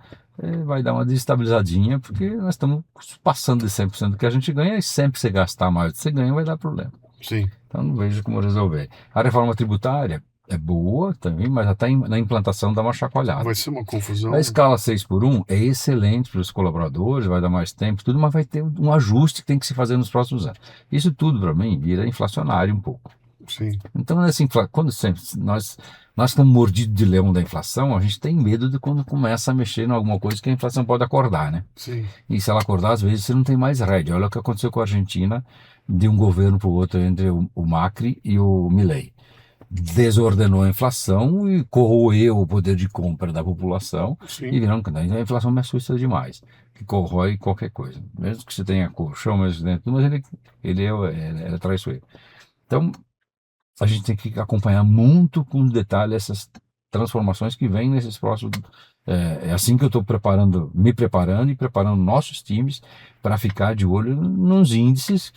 vai dar uma desestabilizadinha, porque nós estamos passando de 100% do que a gente ganha, e sempre você gastar mais do que você ganha vai dar problema. Sim. Então não vejo como resolver. A reforma tributária é boa também, mas até na implantação dá uma chacoalhada. Vai ser uma confusão. A escala 6x1 é excelente para os colaboradores, vai dar mais tempo, tudo, mas vai ter um ajuste que tem que se fazer nos próximos anos. Isso tudo, para mim, vira inflacionário um pouco. Sim. Então, assim, quando sempre nós estamos mordidos de leão da inflação, a gente tem medo de quando começa a mexer em alguma coisa que a inflação pode acordar, né? Sim. E se ela acordar, às vezes você não tem mais rédea. Olha o que aconteceu com a Argentina, de um governo para o outro, entre o Macri e o Milei. Desordenou a inflação e corroeu o poder de compra da população. Sim. E virando, a inflação me assusta demais, que corrói qualquer coisa. Mesmo que você tenha colchão, mas ele é traiçoeiro. Então, a gente tem que acompanhar muito com detalhe essas transformações que vêm nesses próximos... É assim que eu estou me preparando e preparando nossos times para ficar de olho nos índices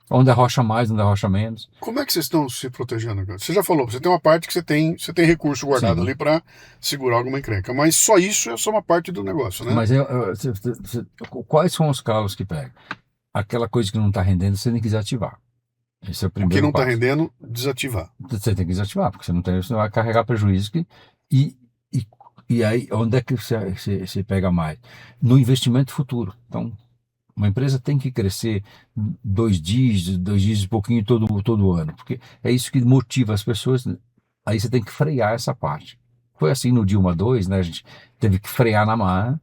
onde arrocha mais, onde arrocha menos. Como é que vocês estão se protegendo, cara? Você já falou, você tem uma parte que você tem recurso guardado ali para segurar alguma encrenca, mas só isso é só uma parte do negócio, né? Mas quais são os calos que pega? Aquela coisa que não está rendendo, você tem que desativar. Esse é o O que primeiro não está passo. rendendo, desativar. Você tem que desativar, porque você vai carregar prejuízo. E aí, onde é que você pega mais? No investimento futuro. Então, uma empresa tem que crescer 2 dígitos e pouquinho todo ano, porque é isso que motiva as pessoas. Aí você tem que frear essa parte. Foi assim no Dilma 2, né? A gente teve que frear na marra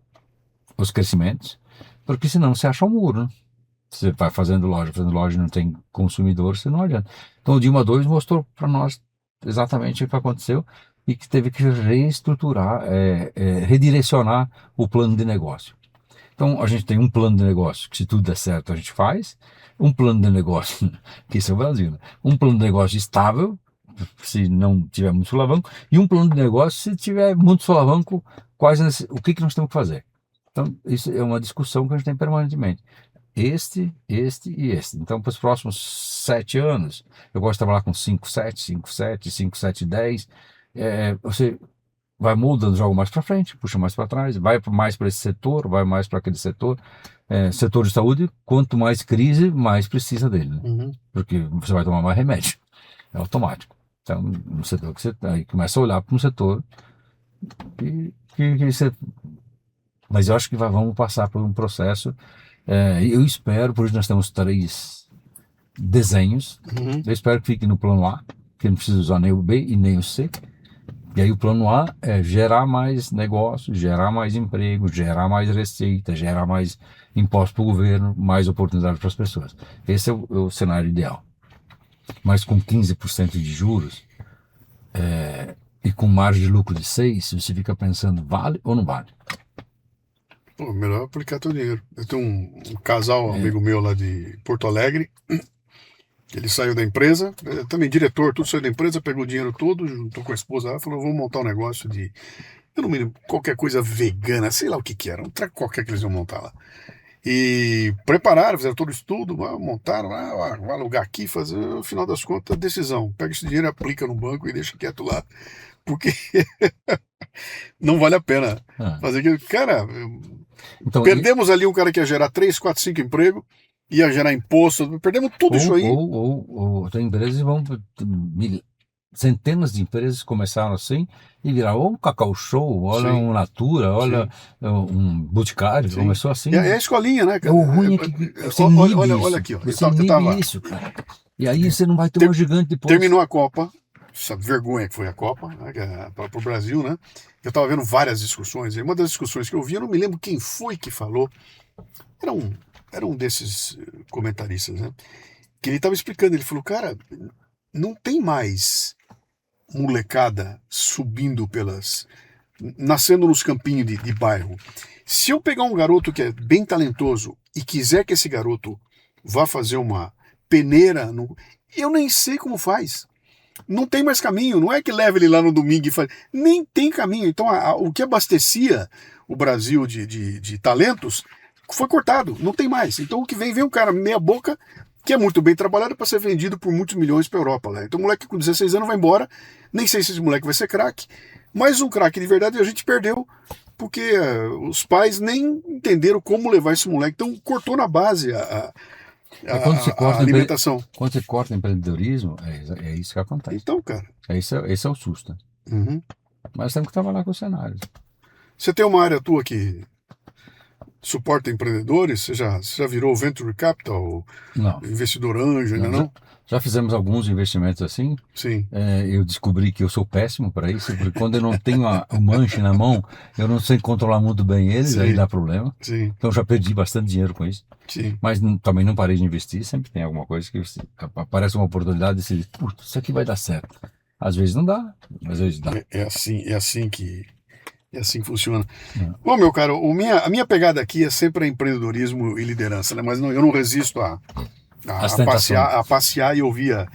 os crescimentos, porque senão você acha um muro, né? Você vai fazendo loja e não tem consumidor, você não adianta. Então o Dilma 2 mostrou para nós exatamente o que aconteceu e que teve que reestruturar, redirecionar o plano de negócio. Então a gente tem um plano de negócio que, se tudo der certo, a gente faz, um plano de negócio, que esse é o Brasil, né? Um plano de negócio estável, se não tiver muito solavanco, e um plano de negócio, se tiver muito solavanco, o que nós temos que fazer. Então isso é uma discussão que a gente tem permanentemente. Este e este. Então, para os próximos 7 anos, eu gosto de trabalhar com 5-7, 10. Você vai moldando, joga mais para frente, puxa mais para trás, vai mais para esse setor, vai mais para aquele setor. setor de saúde, quanto mais crise, mais precisa dele, né? Uhum. Porque você vai tomar mais remédio, é automático. Então, no setor que você aí começa a olhar para um setor que você... Mas eu acho que vamos passar por um processo. Eu espero, por isso nós temos 3 desenhos. Uhum. Eu espero que fique no plano A, que não precisa usar nem o B e nem o C. E aí o plano A é gerar mais negócio, gerar mais emprego, gerar mais receita, gerar mais impostos para o governo, mais oportunidades para as pessoas. Esse é o cenário ideal. Mas com 15% de juros e com margem de lucro de 6, você fica pensando, vale ou não vale? Pô, melhor aplicar teu dinheiro. Eu tenho um casal, amigo meu lá de Porto Alegre, ele saiu da empresa, também diretor, tudo saiu da empresa, pegou o dinheiro todo, juntou com a esposa lá, falou, vamos montar um negócio de, eu não me lembro, qualquer coisa vegana, sei lá o que que era, um treco qualquer que eles iam montar lá. E prepararam, fizeram todo o estudo, montaram lá, vai alugar aqui, fazer, no final das contas, decisão, pega esse dinheiro, aplica no banco e deixa quieto lá, porque não vale a pena fazer aquilo. Cara, Então, perdemos ali um cara que ia gerar 3, 4, 5 empregos, ia gerar imposto, perdemos tudo isso aí. Ou tem empresas que vão... Centenas de empresas começaram assim e viraram um Cacau Show, olha um Natura, olha um Boticário, começou assim. É a escolinha, né, cara? O ruim é que você olha aqui, ó. Você inibe isso, cara. E aí você não vai ter um gigante depois. Terminou a Copa, essa vergonha que foi a Copa, né, para o Brasil, né? Eu estava vendo várias discussões, e uma das discussões que eu vi, eu não me lembro quem foi que falou, era um desses comentaristas, né? Que ele estava explicando, ele falou, cara, não tem mais molecada subindo nascendo nos campinhos de bairro. Se eu pegar um garoto que é bem talentoso e quiser que esse garoto vá fazer uma peneira, eu nem sei como faz. Não tem mais caminho, não é que leva ele lá no domingo e faz. Nem tem caminho. Então o que abastecia o Brasil de talentos foi cortado, não tem mais. Então o que vem um cara meia boca que é muito bem trabalhado para ser vendido por muitos milhões para a Europa. Né? Então o moleque com 16 anos vai embora, nem sei se esse moleque vai ser craque, mas um craque de verdade a gente perdeu, porque os pais nem entenderam como levar esse moleque, então cortou na base a alimentação. Quando você corta o empreendedorismo, é isso que acontece. Então, cara. Esse é o susto. Uhum. Mas temos que trabalhar com os cenários. Você tem uma área tua que suporta empreendedores? Você já virou Venture Capital? Não. Investidor anjo, ainda não? Já fizemos alguns investimentos assim. Sim. Eu descobri que eu sou péssimo para isso, porque quando eu não tenho o manche na mão, eu não sei controlar muito bem eles, aí dá problema. Sim. Então já perdi bastante dinheiro com isso. Sim. Mas também não parei de investir, sempre tem alguma coisa que aparece uma oportunidade e você diz, putz, isso aqui vai dar certo. Às vezes não dá, às vezes dá. É assim que funciona. Bom, meu caro, a minha pegada aqui é sempre empreendedorismo e liderança, né? Mas eu não resisto a passear e ouvir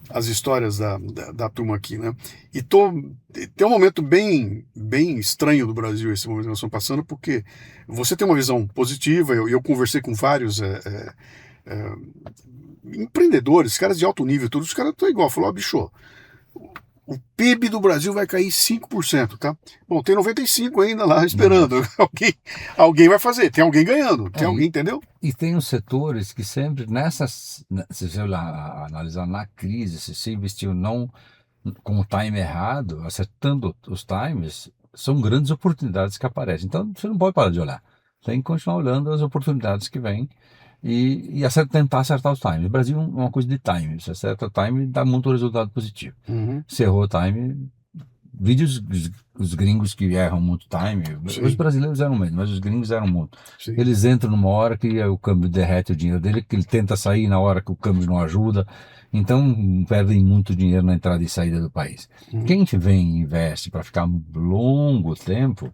as histórias da turma aqui, né? E tem um momento bem estranho do Brasil, esse momento que nós estamos passando, porque você tem uma visão positiva, eu conversei com vários empreendedores, caras de alto nível, todos os caras estão igual, falou, bicho, o PIB do Brasil vai cair 5%, tá? Bom, tem 95 ainda lá esperando. Alguém vai fazer, tem alguém ganhando, tem alguém, entendeu? E tem os setores que sempre se você olhar, analisar na crise, se você investiu não com o time errado, acertando os times, são grandes oportunidades que aparecem. Então você não pode parar de olhar. Tem que continuar olhando as oportunidades que vêm e tentar acertar os times. O Brasil é uma coisa de time. Você acerta o time, dá muito resultado positivo. Uhum. Se errou o time, vídeos os gringos que erram muito time, Sim. Os brasileiros eram menos, mas os gringos eram muito. Sim. Eles entram numa hora que o câmbio derrete o dinheiro dele, que ele tenta sair na hora que o câmbio não ajuda, então perdem muito dinheiro na entrada e saída do país. Uhum. Quem vem e investe para ficar longo tempo,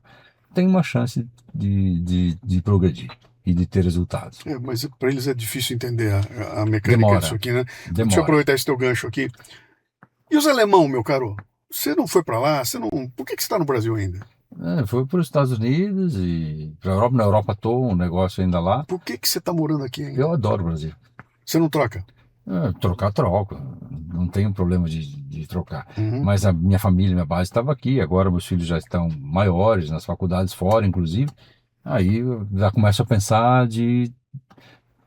tem uma chance de progredir e de ter resultados. Mas para eles é difícil entender a mecânica disso aqui, né? Deixa eu aproveitar esse teu gancho aqui. E os alemão, meu caro? Você não foi para lá? Por que você está no Brasil ainda? Foi para os Estados Unidos e para a Europa. Na Europa estou, um negócio ainda lá. Por que você está morando aqui ainda? Eu adoro o Brasil. Você não troca? Troco. Não tenho problema de trocar. Uhum. Mas a minha família, minha base estava aqui. Agora meus filhos já estão maiores, nas faculdades fora, inclusive. Aí eu já começo a pensar de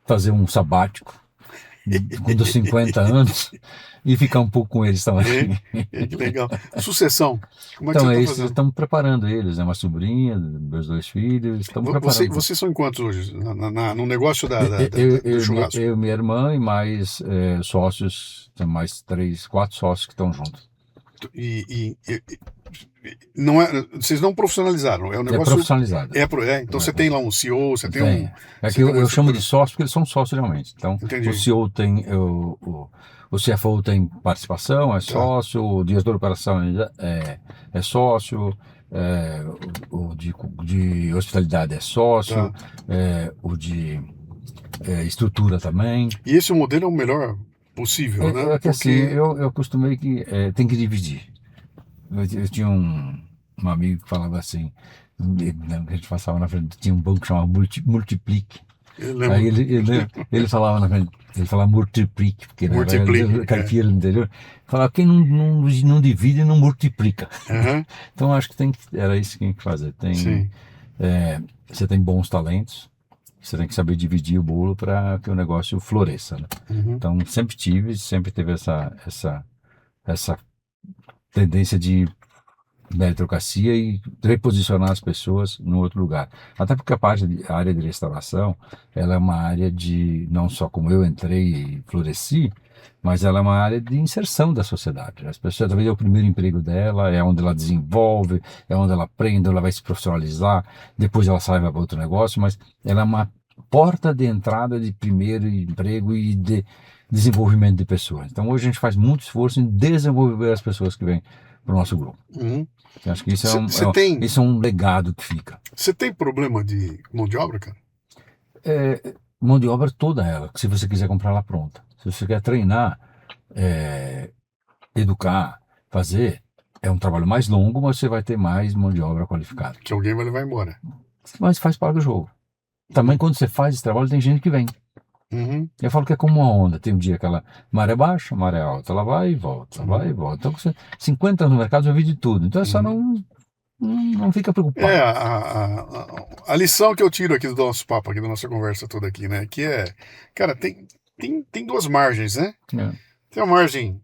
fazer um sabático quando 50 anos e ficar um pouco com eles também. Que legal. Sucessão. Como é que você Então é está isso, fazendo? estamos preparando eles, né? Uma sobrinha, meus 2 filhos, estamos preparando. Vocês são em quantos hoje? No negócio do Eu, churrasco? eu, minha irmã e mais sócios, tem mais 3, 4 sócios que estão juntos. Não é, vocês não profissionalizaram, é um É negócio. profissionalizado. Então você tem lá um CEO, Tem. É que você tem uma eu chamo de estrutura. sócio porque eles são sócios realmente. Então, o Entendi. CEO tem, o CFO tem participação, é Tá, sócio, o diretor de operação é sócio, de hospitalidade é sócio, tá. o de estrutura também. E esse modelo é o melhor possível, né? É que assim, Porque. eu acostumei que tem que dividir. Eu tinha um amigo que falava assim, que a gente passava na frente, tinha um banco que chamava Multiplique. Eu Aí lembro. ele falava na frente, ele falava multiplique, porque né, Multiplique. era caipira no interior. Falava, quem não divide não multiplica. Aham, Então acho que era isso que tem que fazer. sim. Você tem bons talentos, você tem que saber dividir o bolo para que o negócio floresça, né? Uhum. Então sempre teve essa tendência de meritocracia e reposicionar as pessoas no outro lugar. Até porque a área de restauração, ela é uma área de, não só como eu entrei e floresci, mas ela é uma área de inserção da sociedade. As pessoas, talvez é o primeiro emprego dela, é onde ela desenvolve, é onde ela aprende, ela vai se profissionalizar, depois ela sai e vai para outro negócio, mas ela é uma porta de entrada de primeiro emprego e de desenvolvimento de pessoas. Então hoje a gente faz muito esforço em desenvolver as pessoas que vêm para o nosso grupo. Uhum. Eu acho que isso Você isso é um legado que fica. tem problema de mão de obra, cara? Mão de obra toda ela, se você quiser comprar ela pronta. Se você quer treinar, é, educar, fazer, é um trabalho mais longo, mas você vai ter mais mão de obra qualificada. Que alguém vai levar embora. Mas faz parte do jogo. Também quando você faz esse trabalho, tem gente que vem. Uhum. Eu falo que é como uma onda. Tem um dia que ela maré baixa, maré alta, ela vai e volta, vai e volta. Então, você, 50 anos no mercado, já vi de tudo. Então é só não fica É, preocupado. a lição que eu tiro aqui do nosso papo, aqui da nossa conversa toda aqui, né? Que é, cara, tem duas margens, né? É, Tem uma margem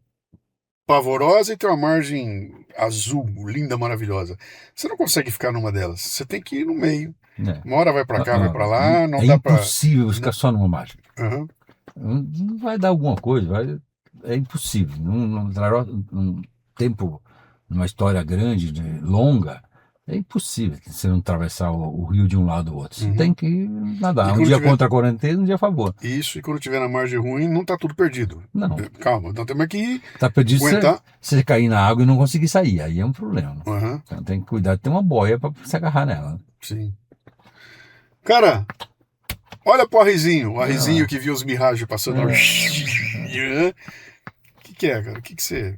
pavorosa e tem uma margem azul, linda, maravilhosa. Você não consegue ficar numa delas. Você tem que ir no meio. é. Uma hora vai pra cá, vai Ah, pra lá, é não dá pra. impossível ficar Não, só numa margem. aham, Não vai dar alguma coisa, é impossível. Um tempo, numa história grande, longa, é impossível você não atravessar o rio de um lado ao outro. Você uhum. tem que E nadar. Um quando dia tiver contra a correnteza, um dia a favor. isso, e quando tiver na margem ruim, não tá tudo perdido. Não. Calma, então temos que Tá perdido se aguentar. você cair na água e não conseguir sair. Aí é um problema. Né? Aham, Então tem que cuidar de ter uma boia para se agarrar nela. Né? sim. Cara, olha pro Arrizinho, o Arrizinho É, que viu os Mirage passando. O é, que é, cara?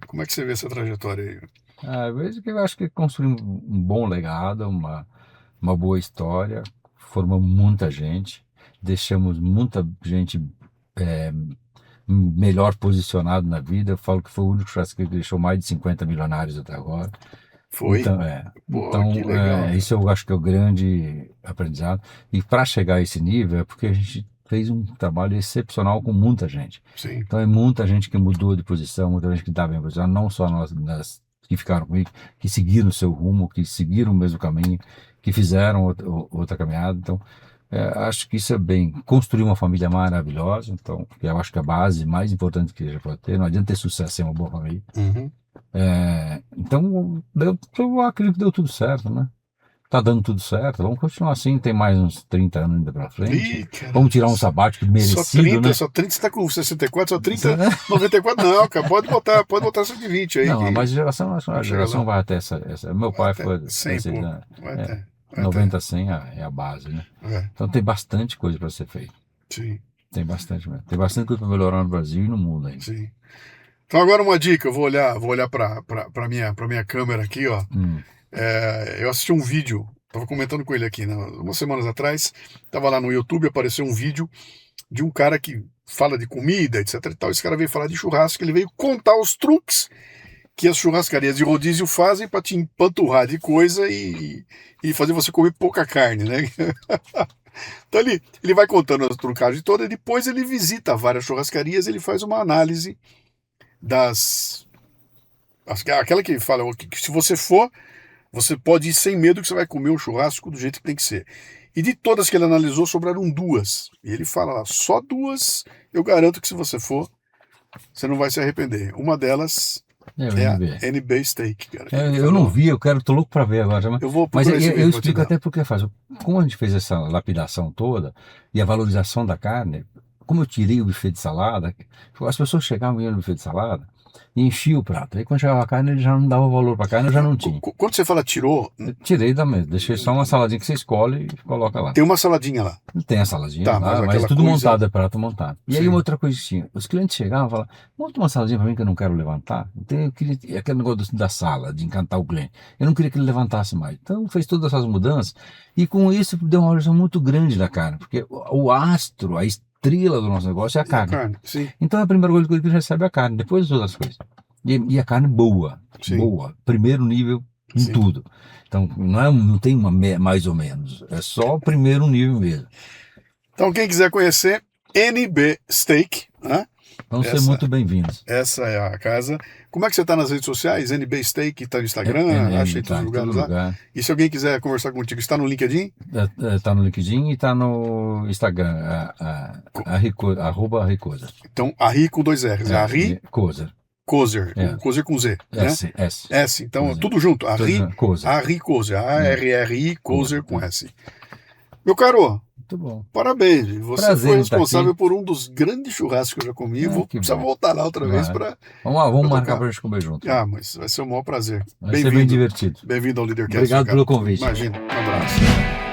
Como é que você vê essa trajetória aí? vejo que eu acho que construímos um bom legado, uma boa história, formamos muita gente, deixamos muita gente é, melhor posicionado na vida. Eu falo que foi o único churrasqueiro que deixou mais de 50 milionários até agora. Foi? Pô, que legal, Isso cara. eu acho que é o grande aprendizado. E para chegar a esse nível é porque a gente fez um trabalho excepcional com muita gente. Sim. Então é muita gente que mudou de posição, muita gente que estava em posição, não só nós que ficaram comigo, que seguiram o seu rumo, que seguiram o mesmo caminho, que fizeram outra caminhada. Então, acho que isso é bem. Construir uma família maravilhosa, então, que eu acho que é a base mais importante que a gente pode ter. Não adianta ter sucesso sem uma boa família. Uhum. Então, eu acredito que deu tudo certo, né? Tá dando tudo certo, vamos continuar assim, tem mais uns 30 anos ainda pra frente. Ih, cara. Vamos tirar um sabático Só merecido, 30, né? só 30, você tá com 64, só 30, 94, não, cara, pode botar 120 aí. Não, mas a Vamos chegar geração lá. vai até Meu Vai pai até foi 100 e pouco. né? Vai até. 90, 100 é a base, né? É, Então tem bastante coisa para ser feito. sim, Tem bastante mesmo. Tem bastante coisa para melhorar no Brasil e no mundo ainda. sim. Então agora uma dica, eu vou olhar pra minha câmera aqui, ó. Hum, Eu assisti um vídeo, tava comentando com ele aqui, né, umas semanas atrás, tava lá no YouTube, apareceu um vídeo de um cara que fala de comida, etc e tal. Esse cara veio falar de churrasco, ele veio contar os truques que as churrascarias de rodízio fazem para te empanturrar de coisa e fazer você comer pouca carne, né? Então ele vai contando a trucagem toda e depois ele visita várias churrascarias, ele faz uma análise aquela que fala que se você for, você pode ir sem medo que você vai comer um churrasco do jeito que tem que ser. E de todas que ele analisou, sobraram 2. E ele fala lá, só 2, eu garanto que se você for, você não vai se arrepender. Uma delas é a NB Steak, cara. Eu não vi, tô louco para ver agora. Eu vou mas procurar esse vídeo, eu vou te explico dar. até porque faz. Como a gente fez essa lapidação toda e a valorização da carne, como eu tirei o buffet de salada, as pessoas chegavam e iam no buffet de salada e enchiam o prato. Aí quando chegava a carne, ele já não dava valor para a carne, eu já não tinha. Quando você fala tirou, Eu tirei da mesa, deixei só uma saladinha que você escolhe e coloca lá. tem uma saladinha lá. Tem a saladinha Tá, lá, mas mas aquela tudo coisa- montado, é prato montado. E aí Sim. uma outra coisa que tinha, os clientes chegavam e falavam, monta uma saladinha para mim que eu não quero levantar. Então eu queria, aquele negócio da sala, de encantar o cliente. Eu não queria que ele levantasse mais. Então fez todas essas mudanças e com isso deu uma valorização muito grande da carne, porque o astro, a estrela do nosso negócio é a carne. Sim. Então a primeira coisa que ele recebe é a carne, depois as outras coisas. E a carne boa, Sim. boa, primeiro nível em Sim. tudo. Então não tem uma mais ou menos, é só o primeiro nível mesmo. Então quem quiser conhecer, NB Steak, né? Vão ser muito bem-vindos. Essa é a casa. Como é que você está nas redes sociais? NB Steak, está no Instagram, acha em todos os lugares lá. Lugar. E se alguém quiser conversar contigo, está no LinkedIn? Está no LinkedIn e está no Instagram, @Ricoser. Então, Arri com 2 R's. Arri Coser. Kozer. Kozer com Z, né? S. Então, Kozer. tudo junto. Arri Koser. Arri Kozer. A-R-R-I Kozer com S. Meu caro, muito bom. Parabéns. Você Prazer foi em estar responsável aqui. por um dos grandes churrascos que eu já comi. Vou precisar voltar lá outra vez para. Vamos marcar para a gente comer junto. Mas vai ser um maior prazer. Vai ser bem divertido. Bem-vindo ao Leadercast. Obrigado pelo convite. Imagina. Um abraço.